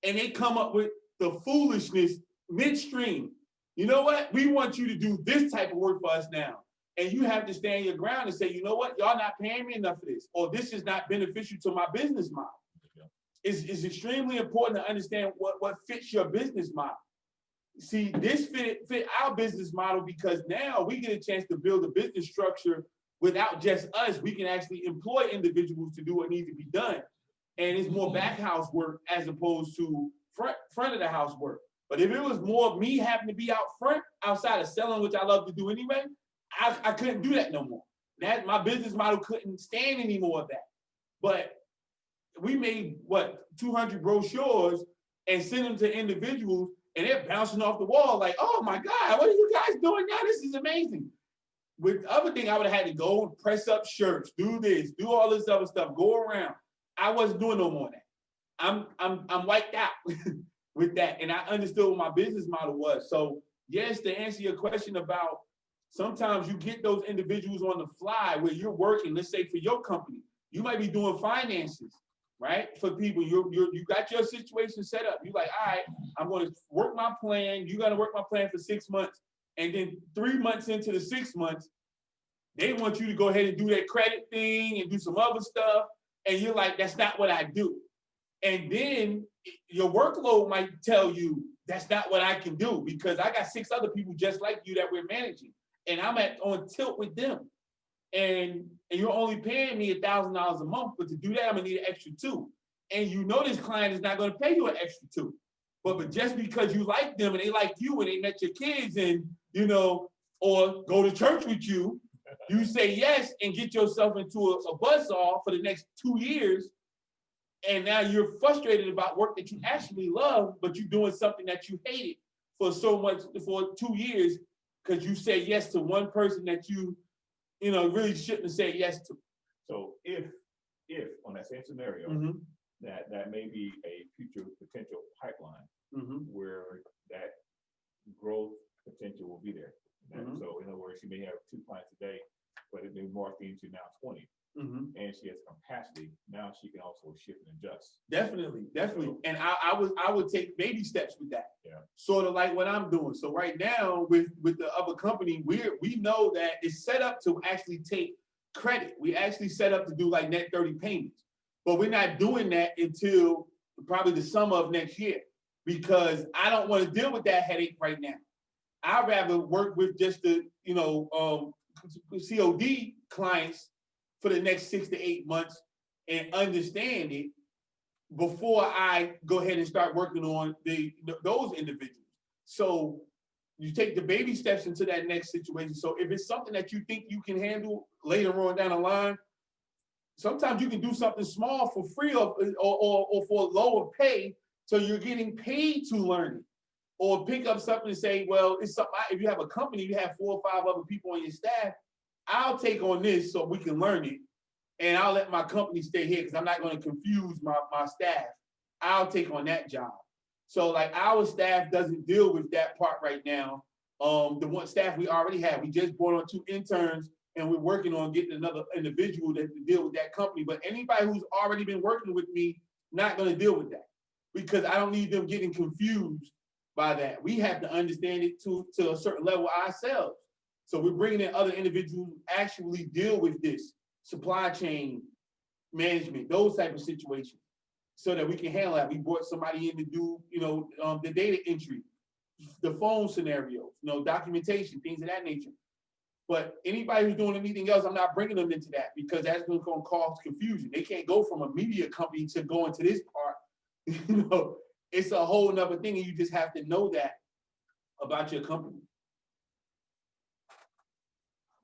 and they come up with the foolishness midstream. You know what? We want you to do this type of work for us now. And you have to stand your ground and say, you know what? Y'all not paying me enough for this, or this is not beneficial to my business model. It's extremely important to understand what fits your business model. See, this fit our business model because now we get a chance to build a business structure without just us. We can actually employ individuals to do what needs to be done. And it's more back house work as opposed to front of the house work. But if it was more of me having to be out front, outside of selling, which I love to do anyway, I couldn't do that no more. My business model couldn't stand any more of that. But we made 200 brochures and sent them to individuals and they're bouncing off the wall like, oh my God, what are you guys doing now? This is amazing. With the other thing, I would have had to go and press up shirts, do this, do all this other stuff, go around. I wasn't doing no more of that. I'm wiped out with that. And I understood what my business model was. So yes, to answer your question about sometimes you get those individuals on the fly where you're working, let's say for your company, you might be doing finances. Right? For people, you got your situation set up. You're like, all right, I'm going to work my plan. You're going to work my plan for 6 months. And then 3 months into the 6 months, they want you to go ahead and do that credit thing and do some other stuff. And you're like, that's not what I do. And then your workload might tell you that's not what I can do because I got 6 other people just like you that we're managing. And I'm on tilt with them. And you're only paying me $1,000 a month, but to do that, I'm gonna need an extra $2. And you know this client is not gonna pay you an extra $2. But just because you like them and they like you and they met your kids and, or go to church with you, you say yes and get yourself into a buzzsaw for the next 2 years. And now you're frustrated about work that you actually love, but you're doing something that you hated for 2 years because you say yes to one person that you really shouldn't have said yes to. So if on that same scenario, that may be a future potential pipeline where that growth potential will be there. So in other words, she may have 2 clients a day, but it may morph into now 20. And she has capacity. Now she can also shift and adjust. Definitely. So, and I would take baby steps with that. Yeah. Sort of like what I'm doing. So right now with the other company, we know that it's set up to actually take credit. We actually set up to do like net 30 payments, but we're not doing that until probably the summer of next year because I don't want to deal with that headache right now. I'd rather work with just the COD clients for the next 6 to 8 months and understand it before I go ahead and start working on those individuals. So you take the baby steps into that next situation. So if it's something that you think you can handle later on down the line, sometimes you can do something small for free or for lower pay, so you're getting paid to learn it. Or pick up something and say, well, it's something. If you have a company, you have 4 or 5 other people on your staff. I'll take on this so we can learn it, and I'll let my company stay here because I'm not going to confuse my staff. I'll take on that job. So like our staff doesn't deal with that part right now. The one staff we already have, we just brought on 2 interns, and we're working on getting another individual to deal with that company. But anybody who's already been working with me, not going to deal with that because I don't need them getting confused by that. We have to understand it to a certain level ourselves. So we're bringing in other individuals who actually deal with this supply chain management, those type of situations, so that we can handle that. We brought somebody in to do, the data entry, the phone scenarios, documentation, things of that nature. But anybody who's doing anything else, I'm not bringing them into that because that's going to cause confusion. They can't go from a media company to go into this part. It's a whole nother thing, and you just have to know that about your company.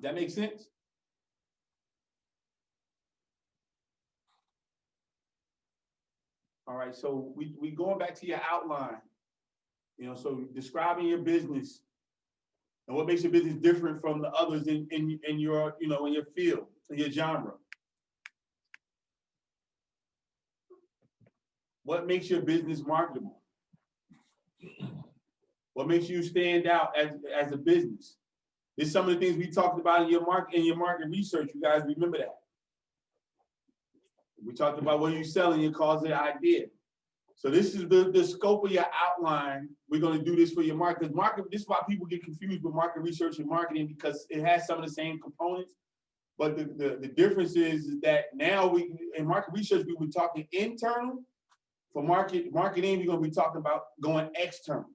That makes sense? All right, so we going back to your outline. So describing your business and what makes your business different from the others in your, in your field, in your genre. What makes your business marketable? What makes you stand out as a business? This is some of the things we talked about in your market research. You guys remember that? We talked about what you're selling, your cause of the idea. So this is the scope of your outline. We're going to do this for your market. This is why people get confused with market research and marketing, because it has some of the same components. But the difference is that now in market research, we were talking internal. For marketing, we're going to be talking about going external.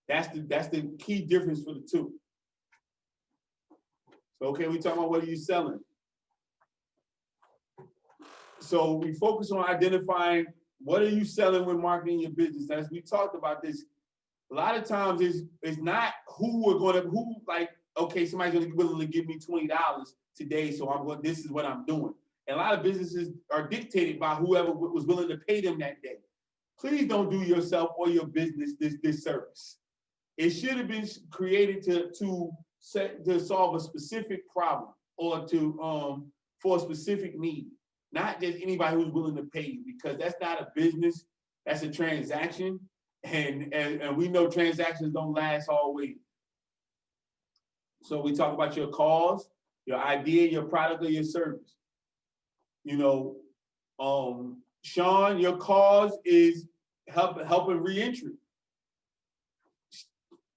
That's the key difference for the two. So, okay, we talking about what are you selling? So we focus on identifying what are you selling when marketing your business. As we talked about this, a lot of times it's not okay, somebody's going to be willing to give me $20 today, so this is what I'm doing. And a lot of businesses are dictated by whoever was willing to pay them that day. Please don't do yourself or your business this service. It should have been created to solve a specific problem or for a specific need, not just anybody who's willing to pay you, because that's not a business, that's a transaction, and we know transactions don't last always. So we talk about your cause, your idea, your product, or your service. Sean, your cause is helping reentry.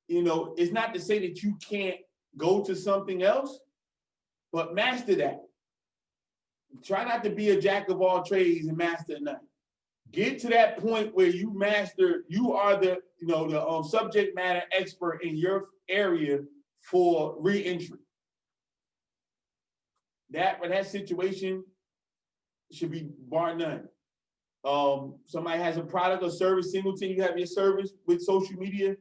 It's not to say that you can't go to something else, but master that. Try not to be a jack of all trades and master none. Get to that point where you are the subject matter expert in your area for reentry. That situation should be bar none. Somebody has a product or service, Singleton, you have your service with social media.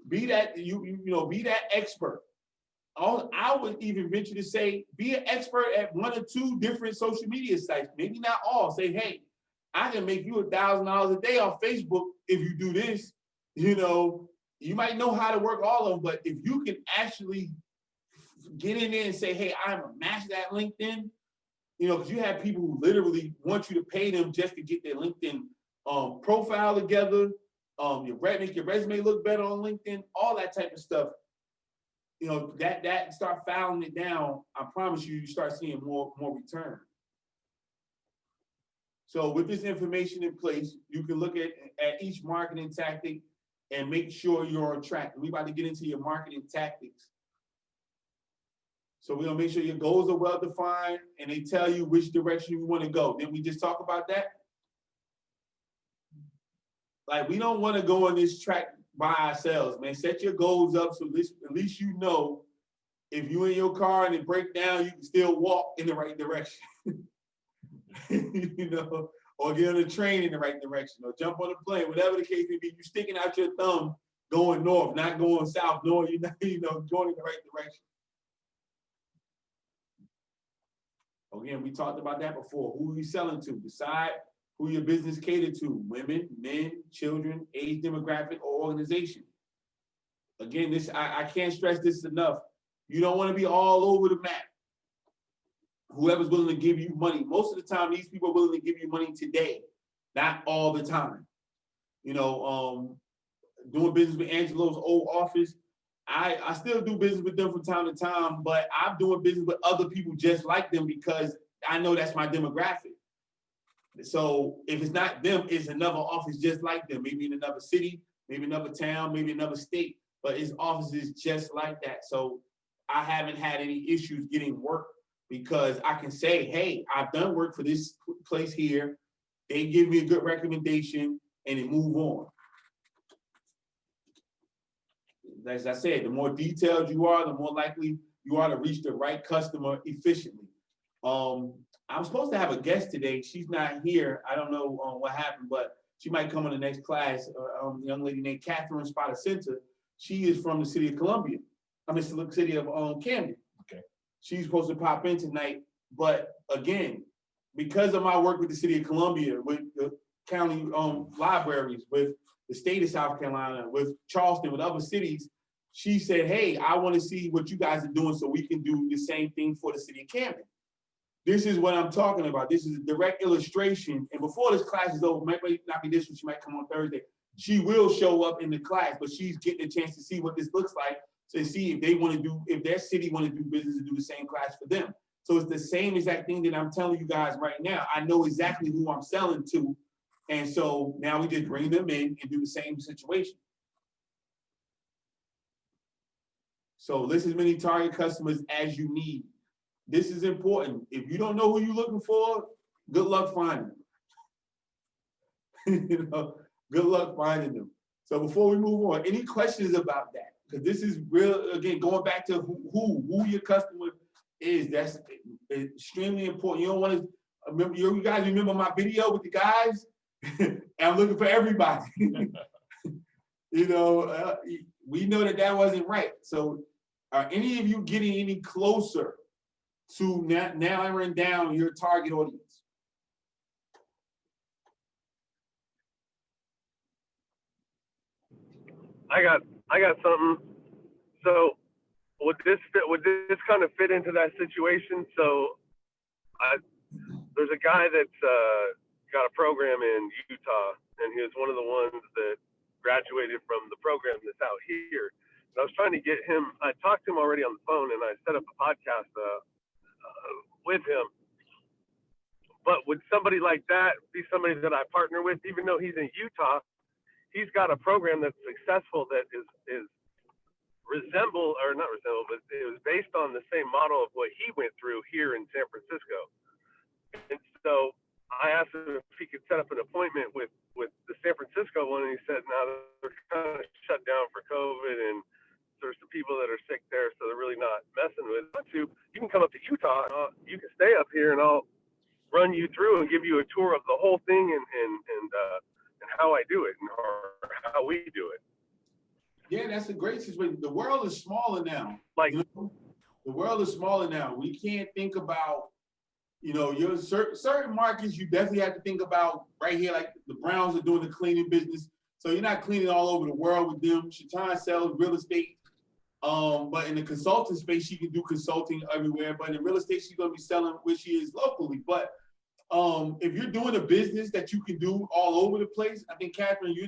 Be that be that expert. I would even venture to say, be an expert at 1 or 2 different social media sites. Maybe not all. Say, hey, I can make you $1,000 a day off Facebook if you do this. You might know how to work all of them, but if you can actually get in there and say, hey, I'm a master at LinkedIn, because you have people who literally want you to pay them just to get their LinkedIn profile together, make your resume look better on LinkedIn, all that type of stuff. That start filing it down, I promise you start seeing more return. So with this information in place, you can look at each marketing tactic and make sure you're on track. We're about to get into your marketing tactics. So we're gonna make sure your goals are well defined and they tell you which direction you want to go. Didn't we just talk about that? Like, we don't want to go on this track by ourselves, man. Set your goals up so at least if you're in your car and it breaks down, you can still walk in the right direction. Or get on a train in the right direction, or jump on a plane, whatever the case may be. You're sticking out your thumb going north, not going south, knowing you're not, going in the right direction. Again, we talked about that before. Who are you selling to? Decide who your business catered to: women, men, children, age demographic, or organization. Again, I can't stress this enough. You don't want to be all over the map. whoever's willing to give you money. Most of the time, these people are willing to give you money today, not all the time. You know, doing business with Angelo's old office, I still do business with them from time to time, but I'm doing business with other people just like them because I know that's my demographic. So if it's not them, it's another office just like them, maybe in another city, maybe another town, maybe another state, but it's offices just like that. So I haven't had any issues getting work because I can say, hey, I've done work for this place here. They give me a good recommendation and then move on. As I said, the more detailed you are, the more likely you are to reach the right customer efficiently. I'm supposed to have a guest today. She's not here. I don't know what happened, but she might come on the next class. A young lady named Catherine Spotacenta. She is from the city of Columbia. I mean, the city of Camden. Okay. She's supposed to pop in tonight, but again, because of my work with the city of Columbia, with the county libraries, with the state of South Carolina, with Charleston, with other cities, she said, hey, I want to see what you guys are doing so we can do the same thing for the city of Camden. This is what I'm talking about. This is a direct illustration. And before this class is over, might not be this one, she might come on Thursday. She will show up in the class, but she's getting a chance to see what this looks like to see if they want to do, if their city want to do business and do the same class for them. So it's the same exact thing that I'm telling you guys right now. I know exactly who I'm selling to. And so now we just bring them in and do the same situation. So list as many target customers as you need. This is important. If you don't know who you're looking for, good luck finding them. You know, good luck finding them. So before we move on, any questions about that? Because this is real, again, going back to who your customer is, that's extremely important. You don't want to remember, you guys remember my video with the guys? And I'm looking for everybody. You know, we know that that wasn't right. So are any of you getting any closer to narrowing down your target audience? I got something. So would this kind of fit into that situation? So there's a guy that's got a program in Utah, and he was one of the ones that graduated from the program that's out here. And I was trying to get him, I talked to him already on the phone, and I set up a podcast with him. But would somebody like that be somebody that I partner with, even though he's in Utah? He's got a program that's successful that is but it was based on the same model of what he went through here in San Francisco. And so I asked him if he could set up an appointment with the San Francisco one, and he said, no, they're kind of shut down for COVID, and there's some people that are sick there, so they're really not messing with it. You can come up to Utah, and you can stay up here, and I'll run you through and give you a tour of the whole thing and how I do it or how we do it. Yeah, that's a great situation. The world is smaller now. Like, you know, the world is smaller now. We can't think about, you know, your certain markets. You definitely have to think about right here. Like the Browns are doing the cleaning business, so you're not cleaning all over the world with them. Shatan sells real estate, but in the consulting space, she can do consulting everywhere. But in real estate, she's going to be selling where she is locally. But if you're doing a business that you can do all over the place, I think, Catherine, you're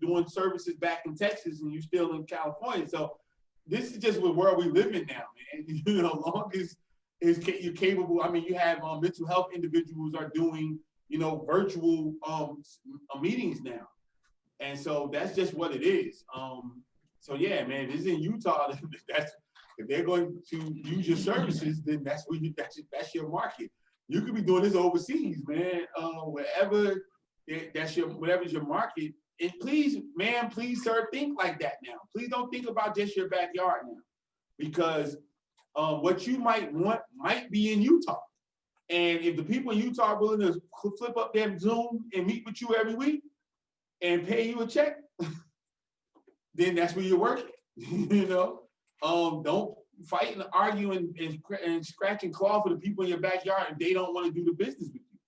doing services back in Texas and you're still in California. So this is just the world we live in now, man. You know, long as you're capable. I mean, you have mental health individuals are doing, you know, virtual meetings now, and so that's just what it is. So yeah, man, this is in Utah. That's if they're going to use your services, then that's your market. You could be doing this overseas, man. Wherever's your market. And please, man, please, sir, think like that now. Please don't think about just your backyard now, because what you might want might be in Utah. And if the people in Utah are willing to flip up their Zoom and meet with you every week and pay you a check, then that's where you're working. You know, don't fight and argue and scratch and claw for the people in your backyard if they don't want to do the business with you,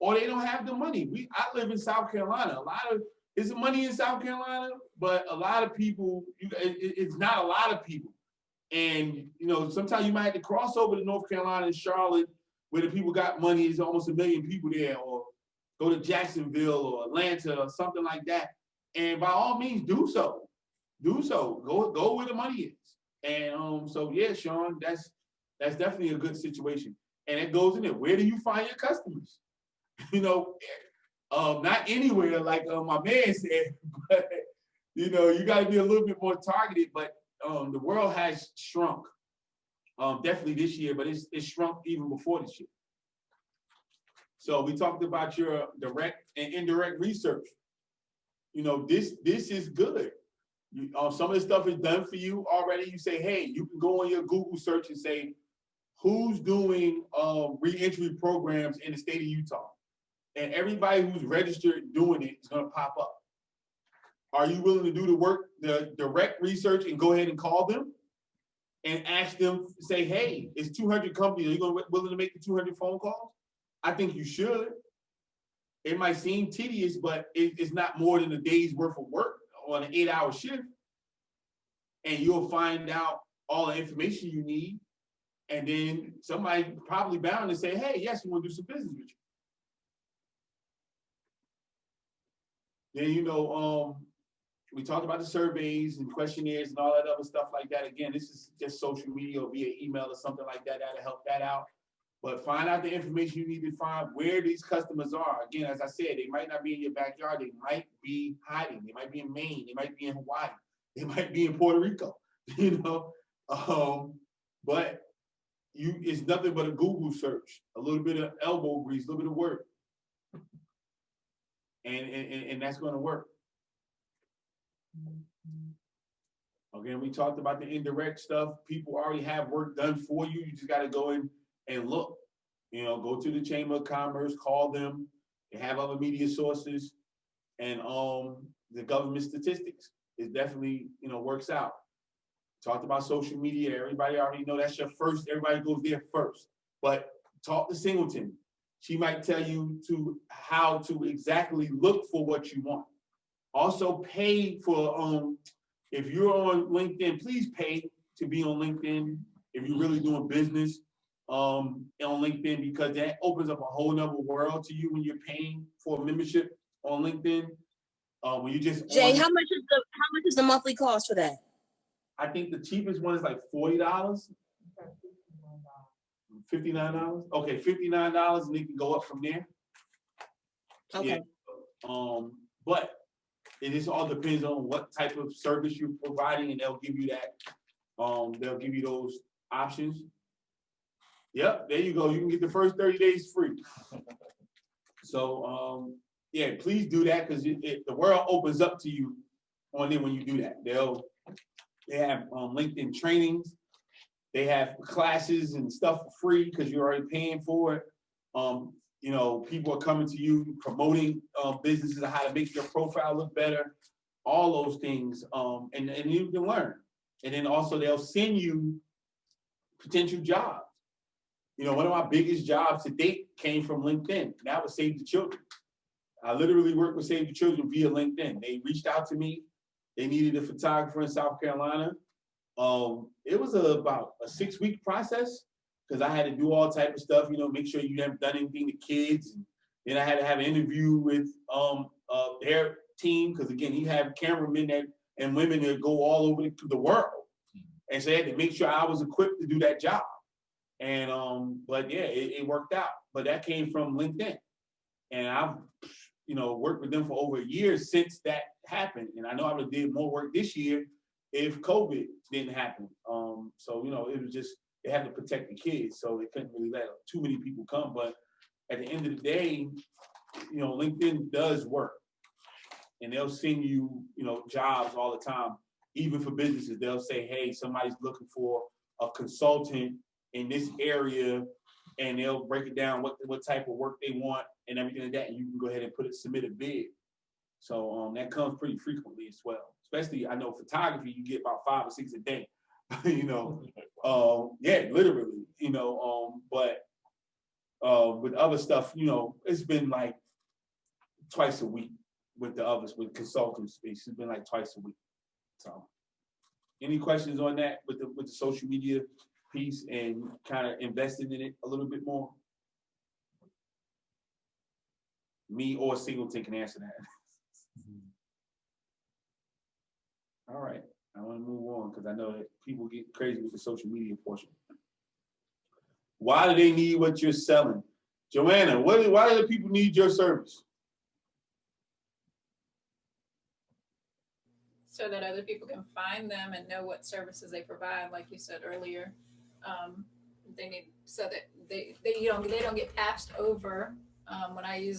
or they don't have the money. I live in South Carolina. There's money in South Carolina, but a lot of people, it's not a lot of people. And, you know, sometimes you might have to cross over to North Carolina and Charlotte where the people got money, there's almost 1 million people there, or go to Jacksonville or Atlanta or something like that. And by all means, do so. Do so. Go where the money is. And so yeah, Sean, that's definitely a good situation. And it goes in there. Where do you find your customers? You know, not anywhere like my man said, but you know, you got to be a little bit more targeted. But the world has shrunk, definitely this year, but it's shrunk even before this year. So we talked about your direct and indirect research. You know, this is good. Some of the stuff is done for you already. You say, hey, you can go on your Google search and say, who's doing re-entry programs in the state of Utah? And everybody who's registered doing it is going to pop up. Are you willing to do the work, the direct research, and go ahead and call them and ask them, say, hey, it's 200 companies. Are you willing to make the 200 phone calls? I think you should. It might seem tedious, but it's not more than a day's worth of work on an 8-hour shift. And you'll find out all the information you need. And then somebody probably bound to say, hey, yes, we want to do some business with you. Then, you know, we talked about the surveys and questionnaires and all that other stuff like that. Again, this is just social media or via email or something like that. That'll help that out. But find out the information you need to find where these customers are. Again, as I said, they might not be in your backyard. They might be hiding. They might be in Maine. They might be in Hawaii. They might be in Puerto Rico, you know. But it's nothing but a Google search, a little bit of elbow grease, a little bit of work. And that's going to work. Again, we talked about the indirect stuff. People already have work done for you. You just got to go in and look. You know, go to the Chamber of Commerce, call them. They have other media sources, and the government statistics. It definitely, you know, works out. Talked about social media. Everybody already know that's your first. Everybody goes there first. But talk to Singleton. She might tell you how to exactly look for what you want. Also pay for, if you're on LinkedIn, please pay to be on LinkedIn if you're really doing business on LinkedIn, because that opens up a whole nother world to you when you're paying for a membership on LinkedIn. When you just Jay, how much is the monthly cost for that? I think the cheapest one is like $40. $59. Okay, $59, and it can go up from there. Okay. Yeah. But it just all depends on what type of service you're providing, and they'll give you that. They'll give you those options. Yep, there you go. You can get the first 30 days free. So yeah, please do that, because the world opens up to you on there when you do that. They have LinkedIn trainings. They have classes and stuff for free because you're already paying for it. You know, people are coming to you promoting businesses and how to make your profile look better. All those things, and you can learn. And then also they'll send you potential jobs. You know, one of my biggest jobs to date came from LinkedIn. That was Save the Children. I literally worked with Save the Children via LinkedIn. They reached out to me. They needed a photographer in South Carolina. It was about a 6-week process, because I had to do all type of stuff, you know, make sure you haven't done anything to kids. And then I had to have an interview with their team, because again, he had cameramen and women that go all over the world. And so they had to make sure I was equipped to do that job. And but yeah, it worked out. But that came from LinkedIn. And I've, you know, worked with them for over a year since that happened. And I know I would have did more work this year if COVID didn't happen. So, you know, it was just, they had to protect the kids, so they couldn't really let too many people come. But at the end of the day, you know, LinkedIn does work. And they'll send you, you know, jobs all the time. Even for businesses, they'll say, hey, somebody's looking for a consultant in this area, and they'll break it down what type of work they want and everything like that, and you can go ahead and submit a bid. So that comes pretty frequently as well. Especially, I know photography, you get about 5 or 6 a day. You know, yeah, literally. You know, but with other stuff, you know, it's been like twice a week with the others, with consultants. It's been like twice a week. So, any questions on that with the social media piece and kind of investing in it a little bit more? Me or Singleton can answer that. All right, I want to move on because I know that people get crazy with the social media portion. Why do they need what you're selling? Joanna, why do the people need your service? So that other people can find them and know what services they provide, like you said earlier. They need, so that they don't get passed over when I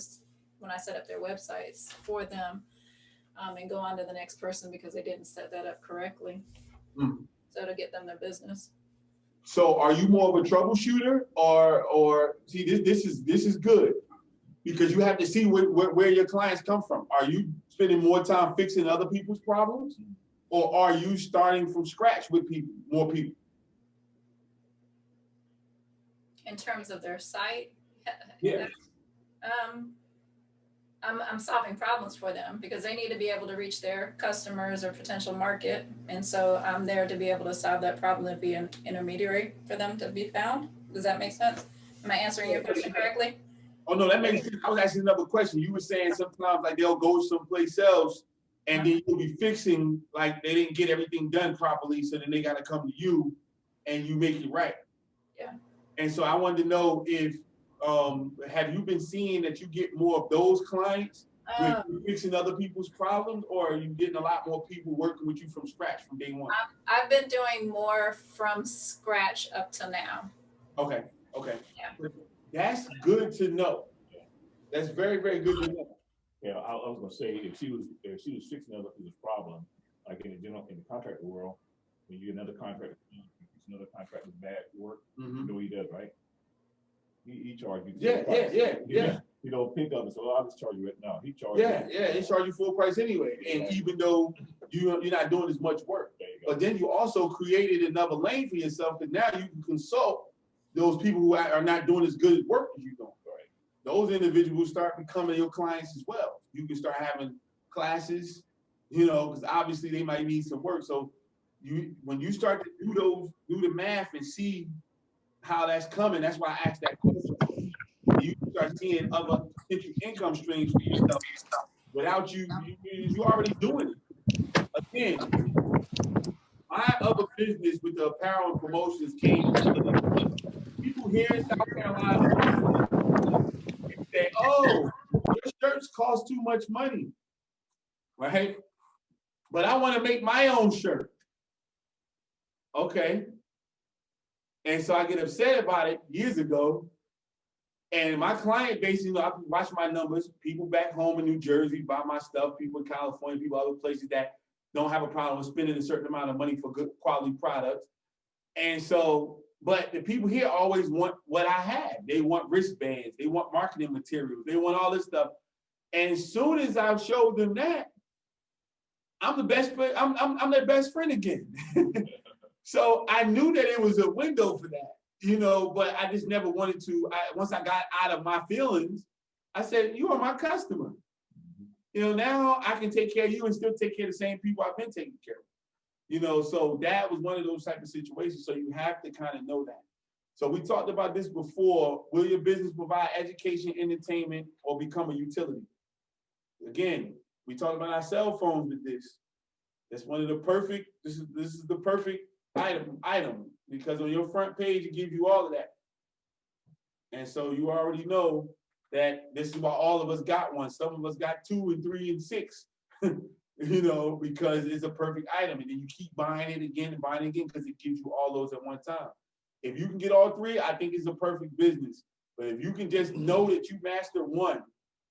set up their websites for them, and go on to the next person because they didn't set that up correctly. So to get them their business. So are you more of a troubleshooter or see this is good because you have to see where your clients come from. Are you spending more time fixing other people's problems or are you starting from scratch with more people? In terms of their site, Yeah. I'm solving problems for them because they need to be able to reach their customers or potential market. And so I'm there to be able to solve that problem and be an intermediary for them to be found. Does that make sense? Am I answering your question correctly? Oh no, that makes sense. I was asking another question. You were saying sometimes like they'll go someplace else and then you'll be fixing like they didn't get everything done properly, so then they got to come to you and you make it right. Yeah. And so I wanted to know if have you been seeing that you get more of those clients with fixing other people's problems, or are you getting a lot more people working with you from scratch from day one? I've been doing more from scratch up to now. Okay. Yeah. That's good to know. That's very, very good to know. Yeah, I was gonna say if she was fixing other people's problem, like in the contractor world, when you get another contractor, another contractor's bad work, you know what he does, right? He charges you. Yeah. You don't pick up and say, "Oh, I'll just charge you right now." He charges. Yeah. They charge you full price anyway, and even though you're not doing as much work, but then you also created another lane for yourself, because now you can consult those people who are not doing as good work as you doing. Right. Those individuals start becoming your clients as well. You can start having classes, because obviously they might need some work. So when you start to do the math and see how that's coming, that's why I asked that question. You start seeing other potential income streams for yourself without you already doing it. Again, my other business with the apparel and promotions came from people here in South Carolina. People say, "Oh, your shirts cost too much money," right? But I want to make my own shirt. Okay. And so I get upset about it years ago. And my client base, I watch my numbers, people back home in New Jersey buy my stuff, people in California, people other places that don't have a problem with spending a certain amount of money for good quality products. And so, but the people here always want what I have. They want wristbands, they want marketing materials, they want all this stuff. And as soon as I showed them that, I'm their best friend again. So I knew that it was a window for that, but I just never wanted to. Once I got out of my feelings, I said, "You are my customer. Now I can take care of you and still take care of the same people I've been taking care of." So that was one of those type of situations. So you have to kind of know that. So we talked about this before. Will your business provide education, entertainment, or become a utility? Again, we talked about our cell phones with this. That's one of the perfect. This is the perfect item, because on your front page it gives you all of that. And so you already know that this is why all of us got one. Some of us got 2 and 3 and 6, because it's a perfect item. And then you keep buying it again and buying it again because it gives you all those at one time. If you can get all 3, I think it's a perfect business. But if you can just know that you master one,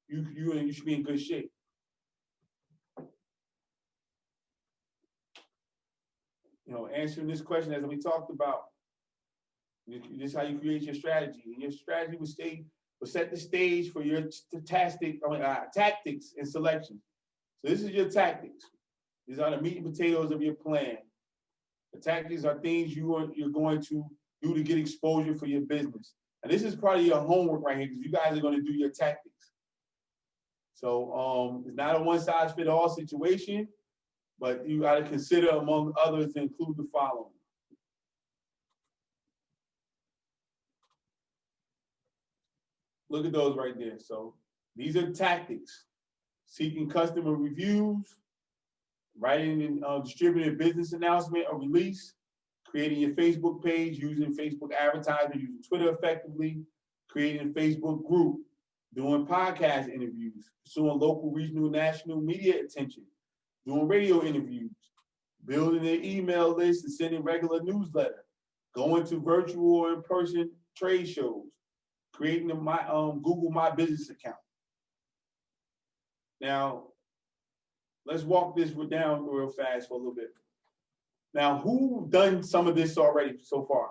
you should be in good shape. Answering this question, as we talked about, this is how you create your strategy. And your strategy will set the stage for your tactics and selection. So this is your tactics. These are the meat and potatoes of your plan. The tactics are things you're going to do to get exposure for your business. And this is part of your homework right here, because you guys are going to do your tactics. So it's not a one-size-fits-all situation, but you got to consider, among others, to include the following. Look at those right there. So These are tactics: seeking customer reviews, writing and distributing a business announcement or release, creating your Facebook page, using Facebook advertising, using Twitter effectively, creating a Facebook group, doing podcast interviews, pursuing local, regional, national media attention, doing radio interviews, building an email list and sending regular newsletter, going to virtual or in-person trade shows, creating a Google My Business account. Now, let's walk this down real fast for a little bit. Now, who done some of this already so far?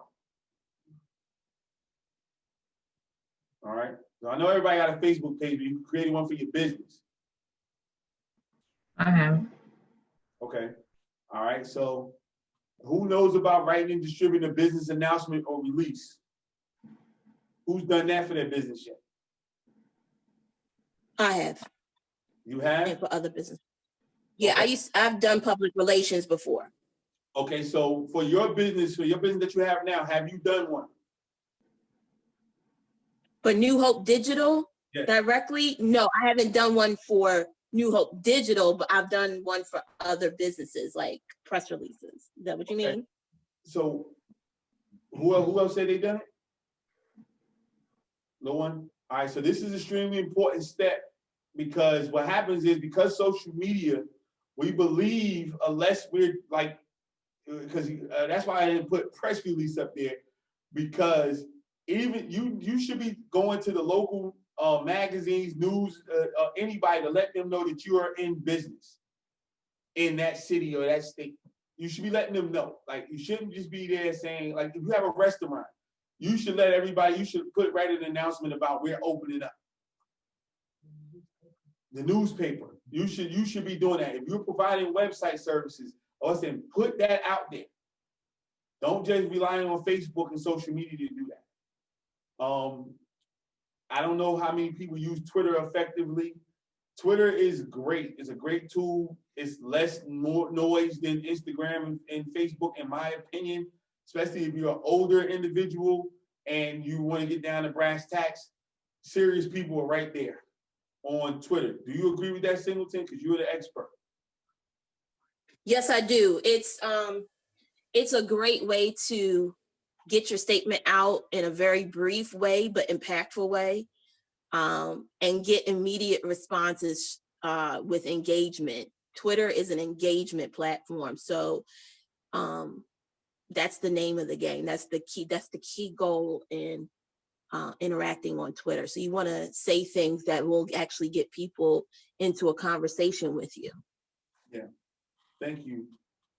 All right. So I know everybody got a Facebook page, but you created one for your business. I have. Okay. All right. So who knows about writing and distributing a business announcement or release? Who's done that for their business yet? I have. You have? And for other business. Yeah, Okay. I've done public relations before. Okay, so for your business that you have now, have you done one? For New Hope Digital Yes. directly? No, I haven't done one for New Hope Digital, but I've done one for other businesses, like press releases. Is that what you Okay. mean? So who else said they done it? No one? All right, so this is extremely important step, because what happens is, because social media, we believe, unless we're like, because that's why I didn't put press release up there, because even you should be going to the local magazines, news, anybody, to let them know that you are in business in that city or that state. You should be letting them know. Like, you shouldn't just be there saying, like, if you have a restaurant, you should let everybody, you should write an announcement about we're opening up. The newspaper, you should be doing that. If you're providing website services, I was saying, put that out there. Don't just rely on Facebook and social media to do that. I don't know how many people use Twitter effectively. Twitter is great. It's a great tool. It's more noise than Instagram and Facebook, in my opinion, especially if you're an older individual and you want to get down to brass tacks. Serious people are right there on Twitter. Do you agree with that, Singleton? Because you're the expert. Yes, I do. It's a great way to get your statement out in a very brief way, but impactful way, and get immediate responses with engagement. Twitter is an engagement platform. So that's the name of the game. That's the key goal in interacting on Twitter. So you want to say things that will actually get people into a conversation with you. Yeah, thank you.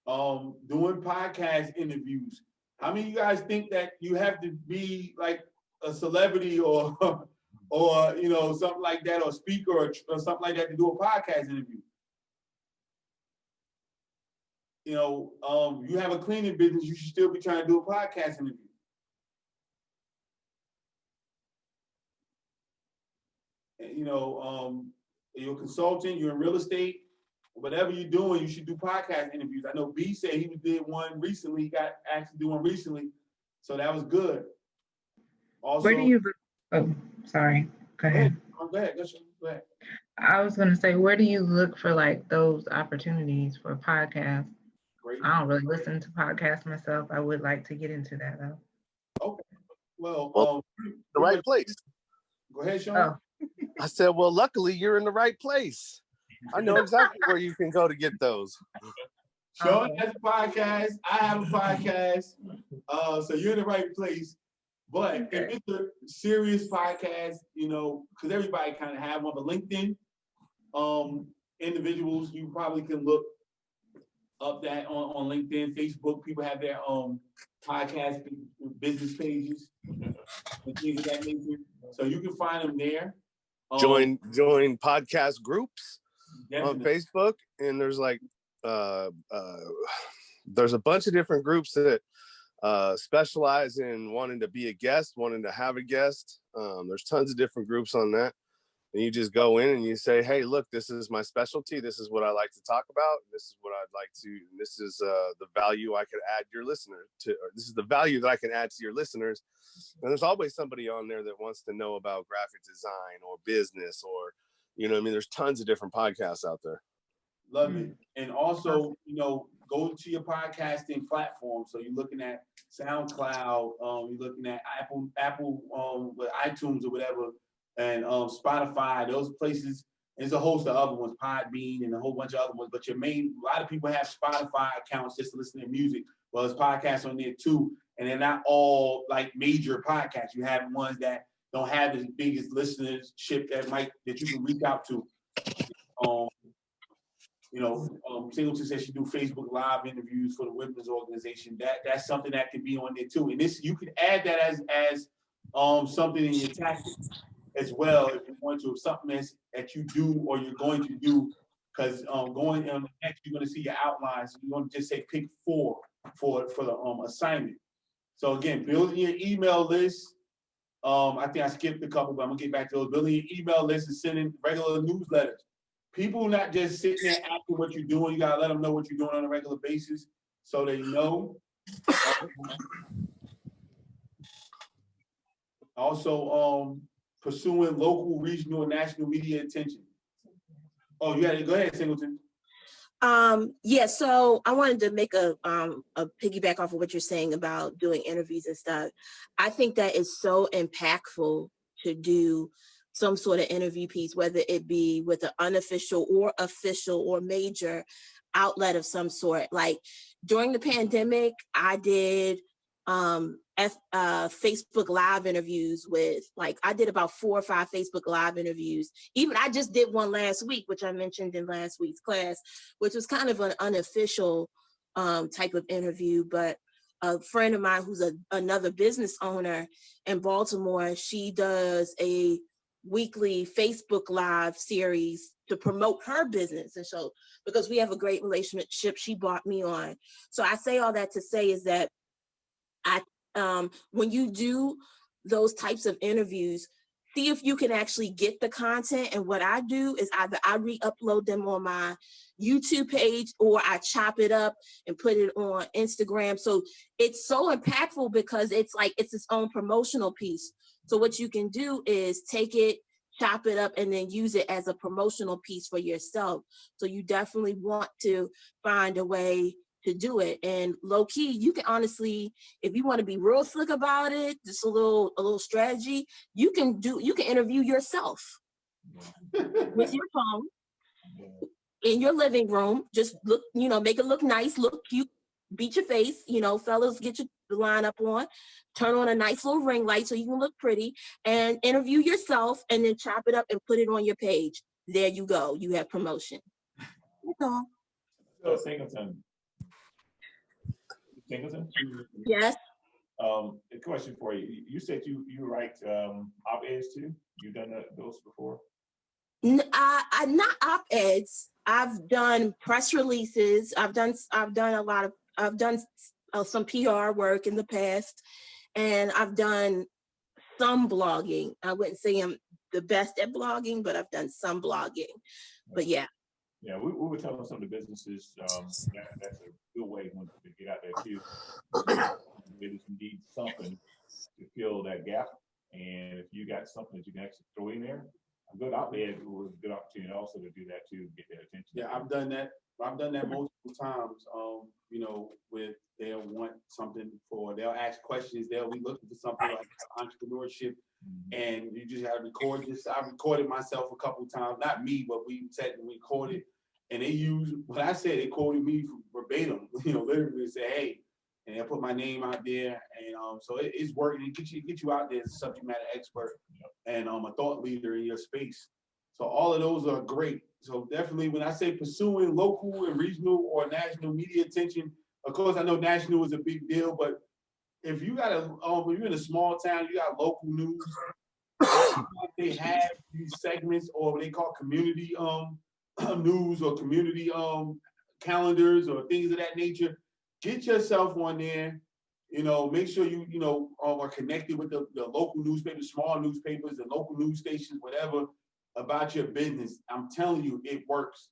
Doing podcast interviews. How many of you guys think that you have to be like a celebrity or something like that, or speaker or something like that to do a podcast interview? You have a cleaning business, you should still be trying to do a podcast interview. You're a consultant, you're in real estate, whatever you're doing, you should do podcast interviews. I know B said he did one recently. He got asked to do one recently, so that was good. Also, Where do you look? Oh, sorry. Go ahead. Go ahead. I was going to say, where do you look for like those opportunities for podcasts? Great. I don't really listen to podcasts myself. I would like to get into that though. Okay. Well, the right place. Go ahead, Sean. Oh. I said, well, luckily you're in the right place. I know exactly where you can go to get those. Sean has a podcast. I have a podcast. So you're in the right place. But if it's a serious podcast, because everybody kind of have one, but LinkedIn, individuals, you probably can look up that on LinkedIn, Facebook. People have their podcast business pages and things of that nature. So you can find them there. Join podcast groups Definitely. on Facebook, and there's like there's a bunch of different groups that specialize in wanting to be a guest, wanting to have a guest. There's tons of different groups on that. and you just go in and you say, hey, look, this is my specialty. This is what I like to talk about. This is what I'd like to, this is the value I could add your listener to, or this is the value that I can add to your listeners. And there's always somebody on there that wants to know about graphic design or business or, you know what I mean? There's tons of different podcasts out there. Love it. And also, you know, go to your podcasting platform. So you're looking at SoundCloud, you're looking at Apple with iTunes or whatever, and Spotify, those places. There's a host of other ones, Podbean and a whole bunch of other ones. But a lot of people have Spotify accounts just to listen to music. Well, there's podcasts on there too. And they're not all like major podcasts. You have ones that don't have as big as listenership that you can reach out to. You know, Singleton says she do Facebook Live interviews for the women's organization. That's something that can be on there too. And this, you can add that as something in your tactics as well if you want to. If something that you do or you're going to do, because going on the next, you're going to see your outlines. You're going to just say pick 4 for the assignment. So again, building your email list. I think I skipped a couple, but I'm gonna get back to those. Building your email list and sending regular newsletters. People not just sitting there asking what you're doing. You gotta let them know what you're doing on a regular basis so they know. Also, pursuing local, regional, and national media attention. Oh, you got to go ahead, Singleton. Yeah, so I wanted to make a piggyback off of what you're saying about doing interviews and stuff. I think that is so impactful to do some sort of interview piece, whether it be with an unofficial or official or major outlet of some sort. Like during the pandemic, I did Facebook Live interviews I did about 4 or 5 Facebook Live interviews. Even I just did one last week, which I mentioned in last week's class, which was kind of an unofficial type of interview. But a friend of mine who's another business owner in Baltimore, she does a weekly Facebook Live series to promote her business. And so because we have a great relationship, she brought me on. So I say all that to say is that when you do those types of interviews, see if you can actually get the content. And what I do is either I re-upload them on my YouTube page or I chop it up and put it on Instagram. So it's so impactful because it's its own promotional piece. So what you can do is take it, chop it up, and then use it as a promotional piece for yourself. So you definitely want to find a way to do it. And low key, you can honestly, if you want to be real slick about it, just a little strategy, you can interview yourself with your phone in your living room. Just look, make it look nice, look cute, beat your face, fellas, get your line up on, turn on a nice little ring light so you can look pretty, and interview yourself, and then chop it up and put it on your page. There you go. You have promotion. That's all. So Singleton? Yes. A question for you. You said you write op-eds too? You've done those before? Not op-eds. I've done press releases. I've done some PR work in the past, and I've done some blogging. I wouldn't say I'm the best at blogging, but I've done some blogging. But yeah. Yeah, we were telling some of the businesses that's a good way to get out there too. It is indeed something to fill that gap, and if you got something that you can actually throw in there, a good op-ed was a good opportunity also to do that too, get their attention. Yeah, I've done that. I've done that multiple times. With they'll want something they'll ask questions. They'll be looking for something like entrepreneurship, and you just have to record this. I recorded myself a couple of times, not me, but we sat and recorded. And they used what I said. They quoted me verbatim. Literally say, "Hey," and I put my name out there, and so it's working. It get you out there as a subject matter expert and a thought leader in your space. So all of those are great. So definitely, when I say pursuing local and regional or national media attention, of course I know national is a big deal, but if you got if you're in a small town, you got local news. They have these segments, or what they call community news or community calendars or things of that nature. Get yourself on there. Make sure you are connected with the local newspapers, small newspapers, the local news stations, whatever. about your business, I'm telling you, it works.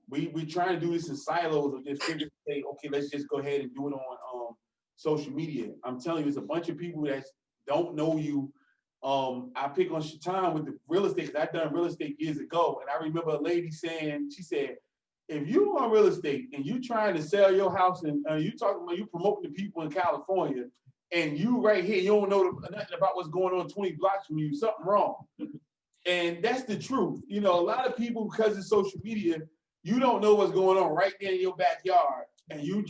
We try to do this in silos of just figure, say, okay, let's just go ahead and do it on social media. I'm telling you, it's a bunch of people that don't know you. I pick on Shatan with the real estate because I've done real estate years ago, and I remember a lady saying, she said, if you on real estate and you trying to sell your house and you talking about you promoting the people in California, and you right here, you don't know nothing about what's going on 20 blocks from you, something wrong. And that's the truth. You know, a lot of people, because of social media, you don't know what's going on right there in your backyard, and you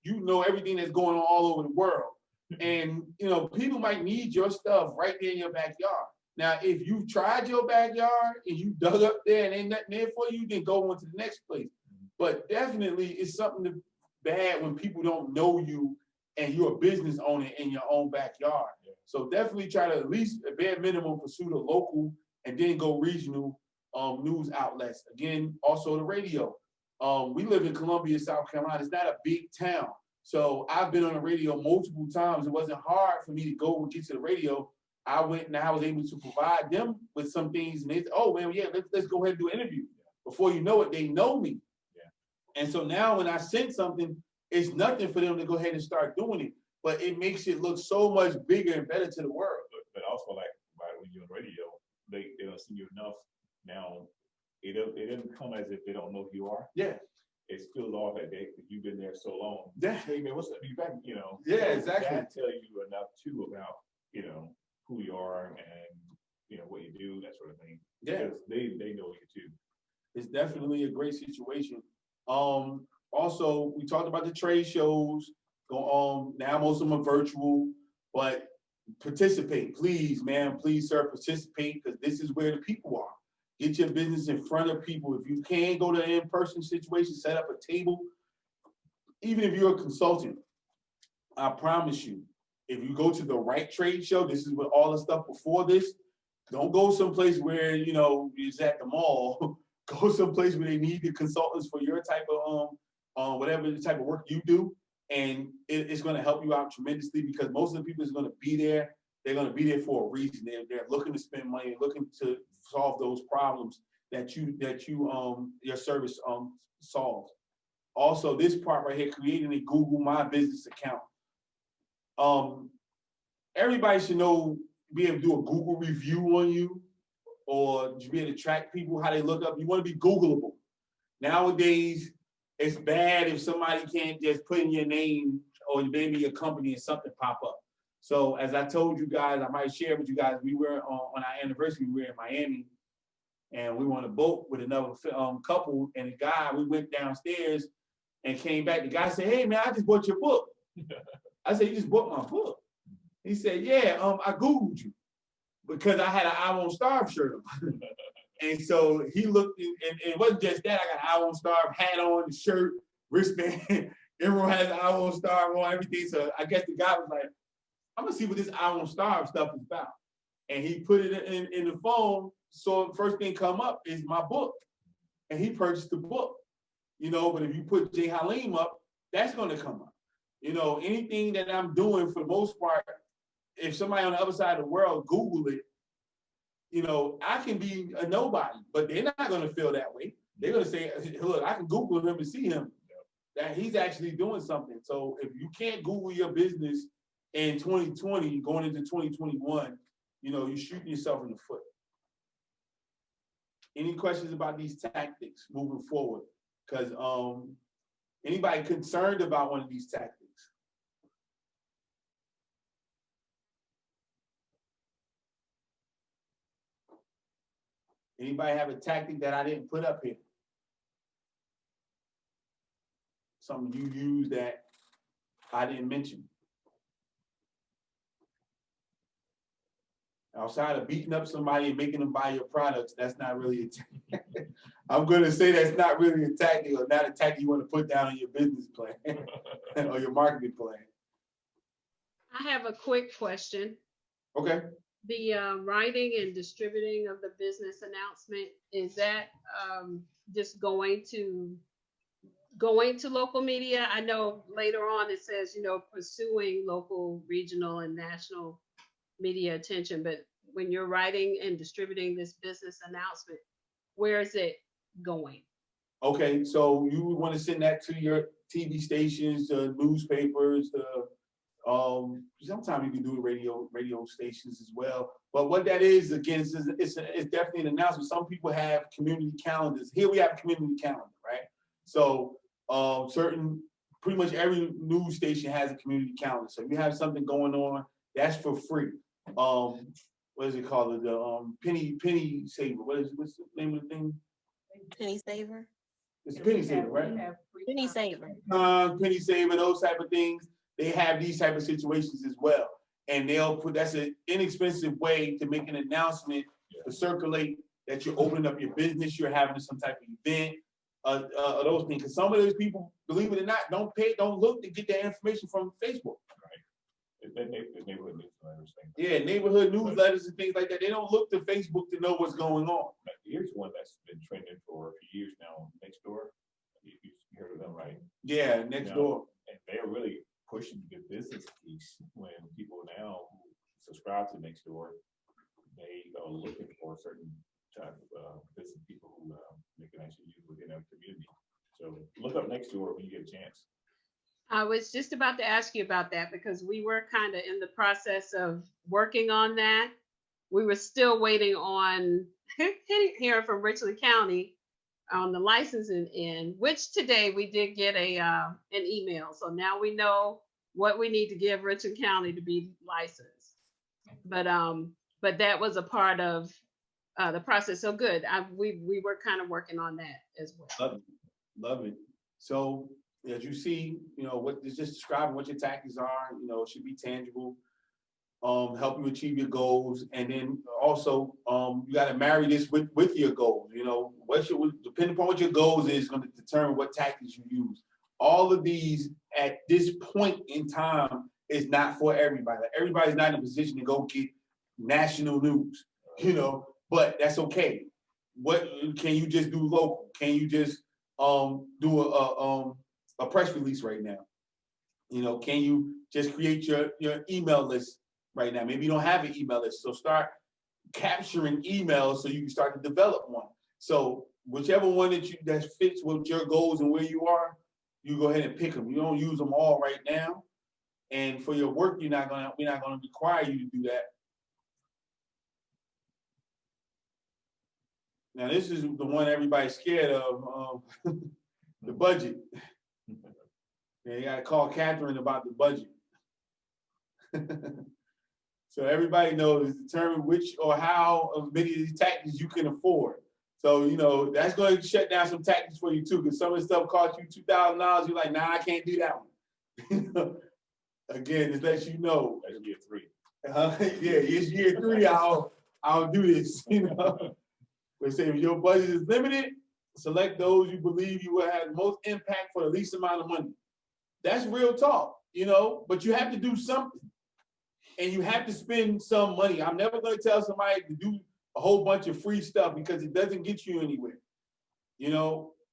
know everything that's going on all over the world. And you know, people might need your stuff right there in your backyard. Now, if you've tried your backyard and you dug up there and ain't nothing there for you, then go on to the next place. But definitely, it's something bad when people don't know you and you're a business owner in your own backyard. So definitely try to at least, at bare minimum, pursue the local and then go regional news outlets. Again, also the radio. We live in Columbia, South Carolina. It's not a big town. So I've been on the radio multiple times. It wasn't hard for me to go and get to the radio. I went and I was able to provide them with some things. And they said, oh man, yeah, let's go ahead and do an interview. Before you know it, they know me. Yeah. And so now when I send something, it's nothing for them to go ahead and start doing it. But it makes it look so much bigger and better to the world. But also, like, when you're on radio, they don't see you enough. Now, it doesn't come as if they don't know who you are. Yeah. It spills off that day because you've been there so long. Yeah. Hey man, what's up? You back? You know. Yeah, exactly. That tell you enough too about, you know, who you are and you know what you do, that sort of thing. Yeah. Because they know you too. It's definitely a great situation. Also, we talked about the trade shows. Go on. Now most of them are virtual, but participate, please, man. Please, sir, participate because this is where the people are. Get your business in front of people. If you can't go to an in-person situation, set up a table. Even if you're a consultant, I promise you, if you go to the right trade show, this is what all the stuff before this, don't go someplace where, you know, it's at the mall. Go someplace where they need the consultants for your type of, whatever the type of work you do. And it's going to help you out tremendously because most of the people is going to be there. They're going to be there for a reason. They're looking to spend money, looking to solve those problems that your service solves. Also, this part right here, creating a Google My Business account. Everybody should know, be able to do a Google review on you, or to be able to track people, how they look up. You want to be Googleable. Nowadays, it's bad if somebody can't just put in your name or maybe your company and something pop up. So as I told you guys, I might share with you guys, we were on our anniversary, we were in Miami, and we were on a boat with another couple, and the guy, we went downstairs and came back. The guy said, hey man, I just bought your book. I said, you just bought my book? He said, yeah, I Googled you because I had an I Won't Starve shirt on. And so he looked, and it wasn't just that, I got an I Won't Starve hat on, the shirt, wristband, everyone has an I Won't Starve on, everything. So I guess the guy was like, I'm gonna see what this I Won't Starve stuff is about. And he put it in the phone, so the first thing come up is my book. And he purchased the book, you know, but if you put J. Halim up, that's gonna come up. You know, anything that I'm doing for the most part, if somebody on the other side of the world Google it, you know, I can be a nobody, but they're not gonna feel that way. They're gonna say, look, I can Google him and see him, that he's actually doing something. So if you can't Google your business in 2020, going into 2021, you know, you're shooting yourself in the foot. Any questions about these tactics moving forward? Because anybody concerned about one of these tactics? Anybody have a tactic that I didn't put up here? Something you use that I didn't mention? Outside of beating up somebody and making them buy your products, that's not really a tactic. I'm going to say that's not really a tactic, or not a tactic you want to put down in your business plan or your marketing plan. I have a quick question. Okay. The writing and distributing of the business announcement, is that just going to local media? I know later on it says, you know, pursuing local, regional, and national media attention, but when you're writing and distributing this business announcement, where is it going? Okay, so you would want to send that to your TV stations, the newspapers, the sometimes you can do radio stations as well. But what that is, again, it's definitely an announcement. Some people have community calendars. Here we have a community calendar, right? So pretty much every news station has a community calendar. So if you have something going on, that's for free. What is it called? The penny saver. What's the name of the thing? Penny saver. It's penny saver, right? Penny saver. Penny saver, those type of things. They have these type of situations as well. And that's an inexpensive way to make an announcement to circulate that you're opening up your business, you're having some type of event, those things. Because some of those people, believe it or not, don't look to get their information from Facebook. Right. Neighborhood newsletters. Yeah, neighborhood newsletters and things like that. They don't look to Facebook to know what's going on. Here's one that's been trending for a few years now, Nextdoor. You heard of them, right? Yeah, Nextdoor. And they're really pushing the business piece when people now who subscribe to Nextdoor, they are looking for certain type of business people who they can actually use within their community. So look up Nextdoor when you get a chance. I was just about to ask you about that because we were kind of in the process of working on that. We were still waiting on hearing from Richland County on the licensing end, which today we did get an email. So now we know what we need to give Richland County to be licensed. But that was a part of the process. So good. We were kind of working on that as well. Love it. So as you see, what is just describing what your tactics are, it should be tangible, help you achieve your goals. And then also you got to marry this with your goals. Depending upon what your goals is going to determine what tactics you use. All of these at this point in time is not for everybody. Like, everybody's not in a position to go get national news, but that's okay. What can you just do local? Can you just do a press release right now? Can you just create your email list right now? Maybe you don't have an email list, so start capturing emails so you can start to develop one. So whichever one that fits with your goals and where you are, you go ahead and pick them. You don't use them all right now. And for your work, we're not gonna require you to do that. Now this is the one everybody's scared of, the budget. You gotta call Catherine about the budget. So everybody knows, determine which or how of many of these tactics you can afford. So, that's going to shut down some tactics for you too, because some of the stuff costs you $2,000. You're like, nah, I can't do that one. Again, it lets you know. That's year 3. Yeah, it's year 3. I'll do this. But say if your budget is limited, select those you believe you will have the most impact for the least amount of money. That's real talk, but you have to do something. And you have to spend some money. I'm never going to tell somebody to do a whole bunch of free stuff because it doesn't get you anywhere.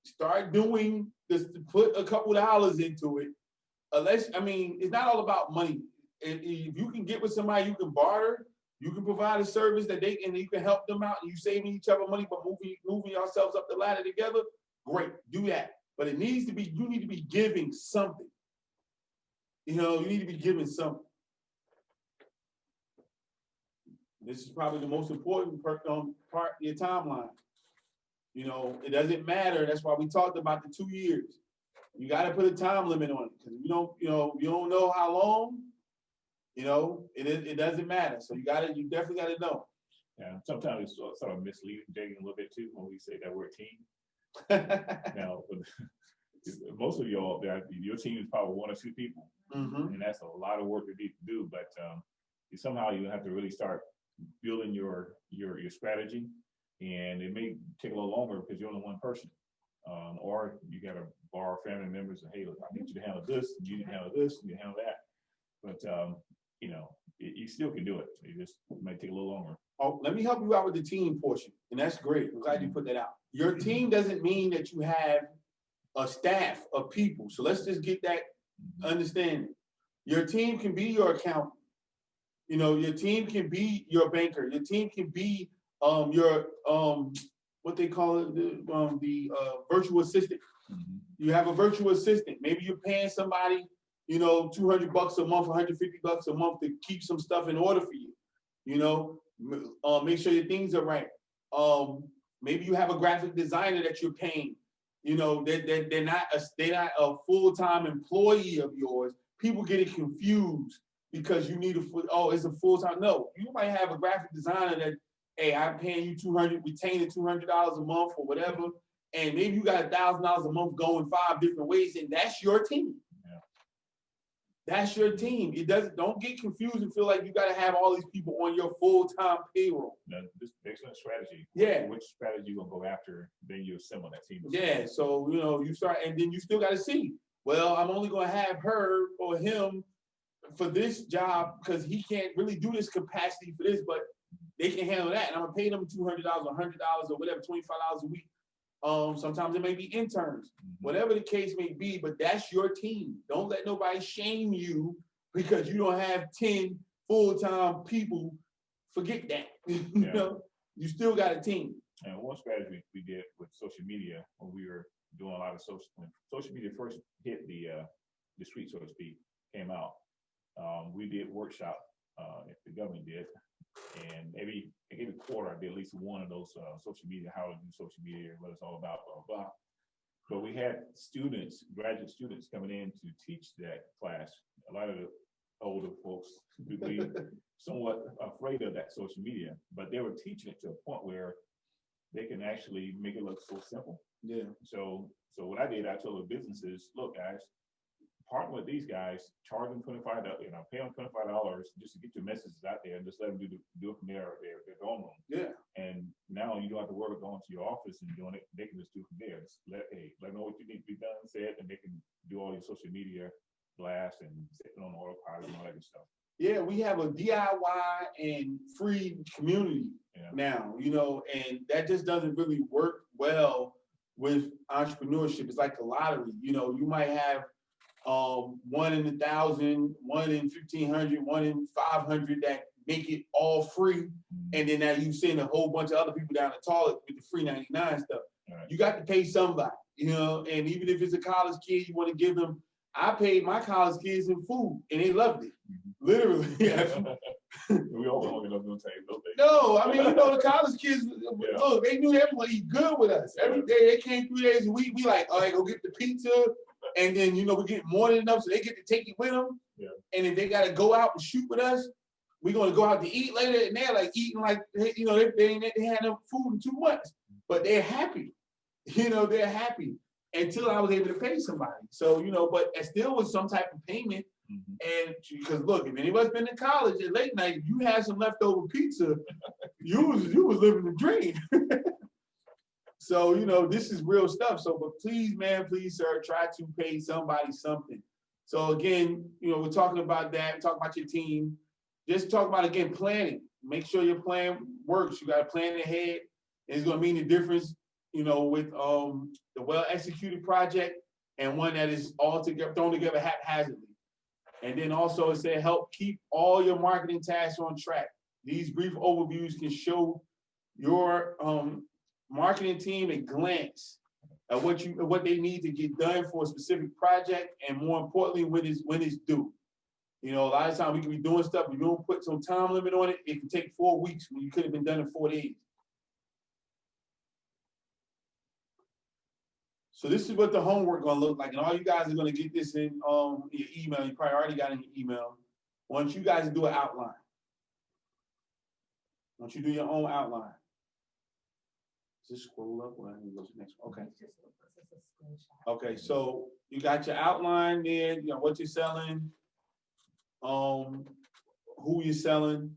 Start doing this, put a couple dollars into it. It's not all about money. If you can get with somebody, you can barter, you can provide a service and you can help them out and you saving each other money, but moving yourselves up the ladder together, great, do that. But you need to be giving something. You need to be giving something. This is probably the most important part of your timeline. It doesn't matter. That's why we talked about the 2 years. You got to put a time limit on it because you don't know how long. It doesn't matter. So you definitely got to know. Yeah, sometimes it's sort of misleading, Jay, a little bit too when we say that we're a team. Now, most of your team is probably 1 or 2 people, and that's a lot of work to do. But somehow you have to really start building your strategy, and it may take a little longer because you're only 1 person, or you got to borrow family members and hey, look, I need you to handle this, and you need to handle this, and you handle that. But you still can do it. It might take a little longer. Oh, let me help you out with the team portion, and that's great. I'm glad you put that out. Your team doesn't mean that you have a staff of people. So let's just get that understanding. Your team can be your accountant. You know, your team can be your banker. Your team can be your what they call it, the virtual assistant. You have a virtual assistant. Maybe you're paying somebody, you know, $200 a month, $150 a month to keep some stuff in order for you. You know, make sure your things are right. Maybe you have a graphic designer that you're paying. You know, they're not a full-time employee of yours. People get it confused because you need it's a full-time. No, you might have a graphic designer that, hey, I'm paying you retaining $200 a month or whatever, and maybe you got $1,000 a month going 5 different ways, and that's your team. Yeah. That's your team. Don't get confused and feel like you got to have all these people on your full-time payroll. No, this excellent strategy. Yeah. Which strategy you gonna go after? Then you assemble that team. Yeah. So you know you start, and then you still got to see. Well, I'm only gonna have her or him for this job because he can't really do this capacity for this, but they can handle that, and I'm gonna pay them $200, $100, or whatever, $25 a week. Sometimes it may be interns, whatever the case may be, but that's your team. Don't let nobody shame you because you don't have 10 full-time people. Forget that. You know, you still got a team. And one strategy we did with social media when we were doing a lot of when social media first hit the street, so to speak, came out. We did workshop, the government did, and every quarter I did at least one of those social media, how to do social media, what it's all about, blah, blah, blah. But we had students, graduate students coming in to teach that class. A lot of the older folks would be somewhat afraid of that social media, but they were teaching it to a point where they can actually make it look so simple. Yeah. So what I did, I told the businesses, look, guys, partner with these guys, charge them $25, pay them $25 just to get your messages out there, and just let them do it from their dorm room. Yeah. And now you don't have to worry about going to your office and doing it. They can just do it from there. Just let them know what you need to be done, said, and they can do all your social media blasts and sitting on autopilot and all that good stuff. Yeah, we have a DIY and free community now, and that just doesn't really work well with entrepreneurship. It's like a lottery. You might have 1 in 1,000, 1 in 1,500, 1 in 500 that make it all free, and then now you send a whole bunch of other people down the toilet with the free 99 stuff. Right. You got to pay somebody, and even if it's a college kid, you want to give them. I paid my college kids in food, and they loved it. Literally. We all hung it up on the table. No, I mean, the college kids, look, they knew they were eat good with us. Every day they came 3 days a week. We like, all right, go get the pizza. And then, we get more than enough so they get to take it with them. Yeah. And if they got to go out and shoot with us, we're going to go out to eat later. And they're like eating like, they had no food in 2 months. But they're happy. They're happy until I was able to pay somebody. So, but it still was some type of payment. And because look, if anybody's been to college at late night, if you had some leftover pizza, you was living the dream. So, this is real stuff. So, but please, man, please, sir, try to pay somebody something. So again, we're talking about that, talk about your team. Just talk about, again, planning. Make sure your plan works. You got to plan ahead. And it's going to mean the difference, with the well-executed project and one that is all together, thrown together haphazardly. And then also it said, help keep all your marketing tasks on track. These brief overviews can show your marketing team a glance at what they need to get done for a specific project, and more importantly, when it's due. A lot of times we can be doing stuff, we don't put some time limit on it. It can take 4 weeks when you could have been done in 4 days. So this is what the homework gonna look like, and all you guys are gonna get this in your email. You probably already got it in your email. Once you guys do an outline. Once you do your own outline. Just scroll up or I can go to the next one. Okay. Okay, so you got your outline there, what you're selling, who you're selling.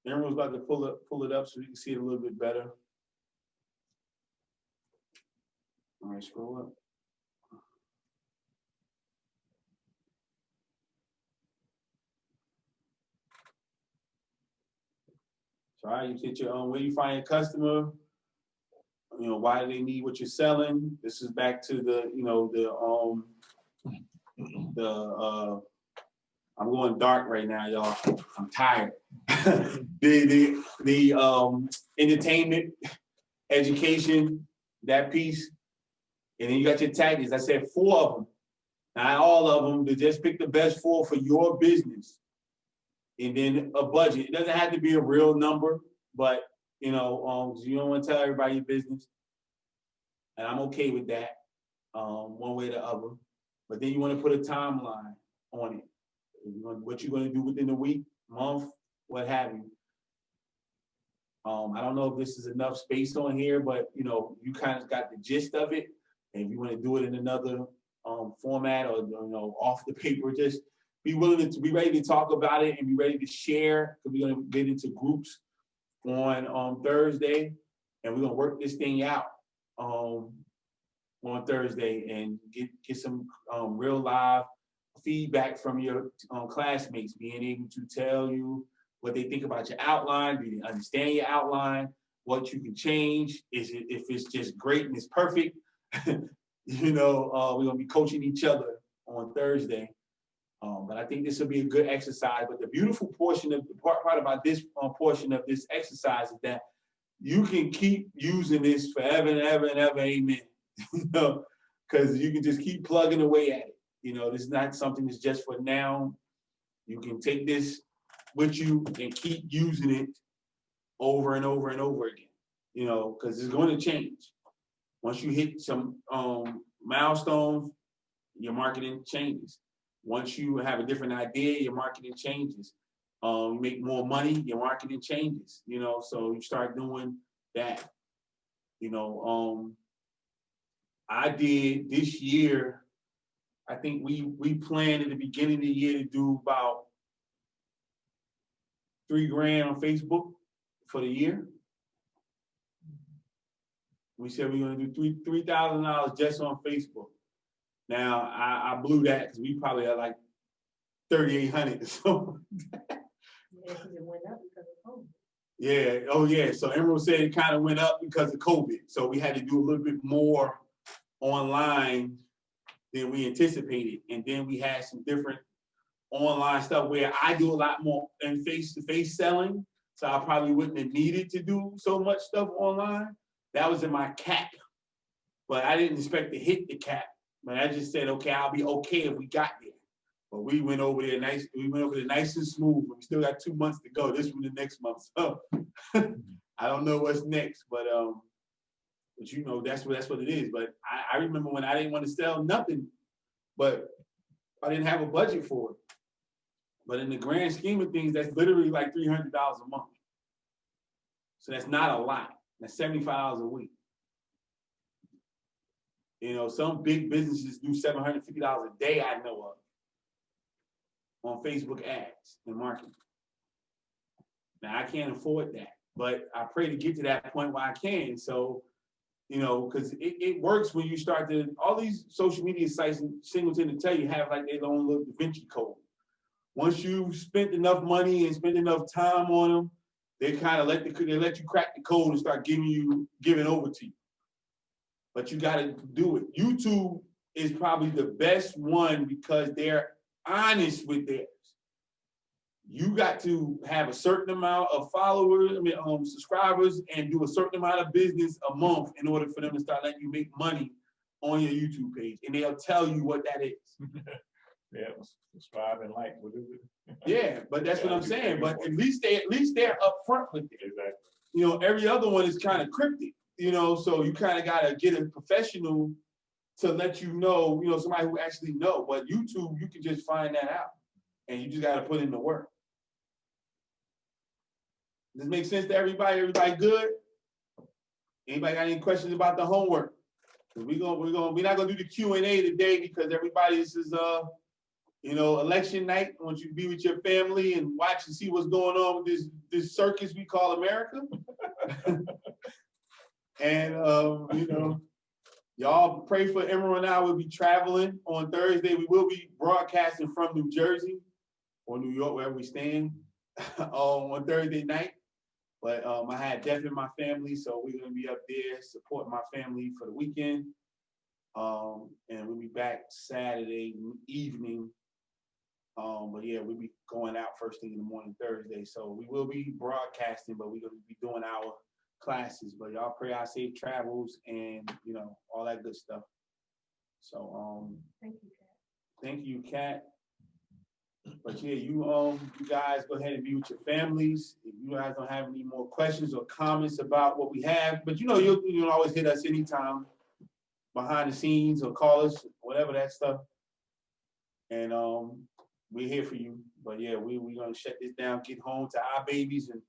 Everyone's about to pull it up so you can see it a little bit better. All right, scroll up. So, all right, you get your own, where you find a customer, why do they need what you're selling? This is back to the I'm going dark right now, y'all. I'm tired. the entertainment, education, that piece, and then you got your tactics. I said 4 of them, not all of them. To just pick the best 4 for your business, and then a budget. It doesn't have to be a real number, but you know, you don't want to tell everybody your business, and I'm okay with that, one way or the other. But then you want to put a timeline on it. What you're going to do within the week, month, what have you. I don't know if this is enough space on here, but you know, you kind of got the gist of it. And if you want to do it in another format or you know, off the paper, just be willing to be ready to talk about it and be ready to share. Because we're going to get into groups on Thursday, and we're going to work this thing out on Thursday and get some real live feedback from your classmates, being able to tell you what they think about your outline, do you understand your outline, what you can change, is it, if it's just great and it's perfect. You know, we're gonna be coaching each other on Thursday. But I think this will be a good exercise. But the beautiful portion of the part about this portion of this exercise is that you can keep using this forever and ever and ever, amen. You know, because you can just keep plugging away at it. You know, this is not something that's just for now. You can take this with you and keep using it over and over and over again, you know, because it's going to change. Once you hit some milestones, your marketing changes. Once you have a different idea, your marketing changes. You make more money, your marketing changes, you know, so you start doing that. You know, I did this year, I think we planned at the beginning of the year to do about $3,000 on Facebook for the year. We said we're gonna do $3,000 just on Facebook. Now I blew that because we probably had like 3,800. So Yeah, because it went up because of COVID. yeah, oh yeah. So Emerald said it kind of went up because of COVID. So we had to do a little bit more online than we anticipated. And then we had some different online stuff where I do a lot more in face-to-face selling. So I probably wouldn't have needed to do so much stuff online. That was in my cap. But I didn't expect to hit the cap. But I just said, okay, I'll be okay if we got there. But we went over there nice. We went over there nice and smooth. We still got 2 months to go. This one the next month. So I don't know what's next, but you know, that's what it is. But I remember when I didn't want to sell nothing, but I didn't have a budget for it. But in the grand scheme of things, that's literally like $300 a month. So that's not a lot. That's $75 a week. You know, some big businesses do $750 a day, I know of, on Facebook ads and marketing. Now, I can't afford that, but I pray to get to that point where I can. So, you know, because it works when you start to, all these social media sites, Singleton to tell you, have like their own little Da Vinci code. Once you've spent enough money and spent enough time on them, they kind of let you crack the code and start giving over to you. But you got to do it. YouTube is probably the best one because they're honest with theirs. You got to have a certain amount of followers, subscribers, and do a certain amount of business a month in order for them to start letting you make money on your YouTube page. And they'll tell you what that is. Yeah, subscribe and like. Yeah, but that's what I'm saying. But at least they're upfront with it. Exactly. You know, every other one is kind of cryptic. You know, so you kind of got to get a professional to let you know. You know, somebody who actually know. But YouTube, you can just find that out, and you just got to put in the work. Does this make sense to everybody? Everybody good? Anybody got any questions about the homework? We're not gonna do the Q&A today because this is you know, election night. I want you to be with your family and watch and see what's going on with this circus we call America. And you know, y'all pray for Emerald and I. Will be traveling on Thursday. We will be broadcasting from New Jersey or New York, wherever we stand, on Thursday night. But I had death in my family, so we're gonna be up there supporting my family for the weekend. And we'll be back Saturday evening But yeah, we'll be going out first thing in the morning Thursday. So we will be broadcasting, but we're gonna be doing our classes. But y'all pray our safe travels and you know, all that good stuff. So Thank you, Kat. thank you, Kat. But yeah, you guys go ahead and be with your families. If you guys don't have any more questions or comments about what we have, but you know, you'll always hit us anytime behind the scenes or call us, whatever that stuff. And we're here for you. But yeah, we're gonna shut this down, get home to our babies and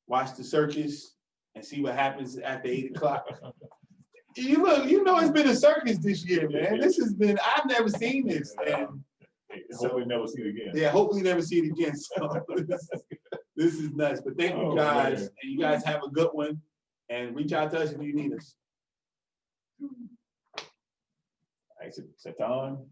watch the circus and see what happens after 8 o'clock. You look, you know it's been a circus this year, man. This has been, I've never seen this. And hopefully never see it again. yeah, hopefully never see it again. So this is nuts. But thank you guys. Man. And you guys have a good one. And reach out to us if you need us. Thanks, Satan.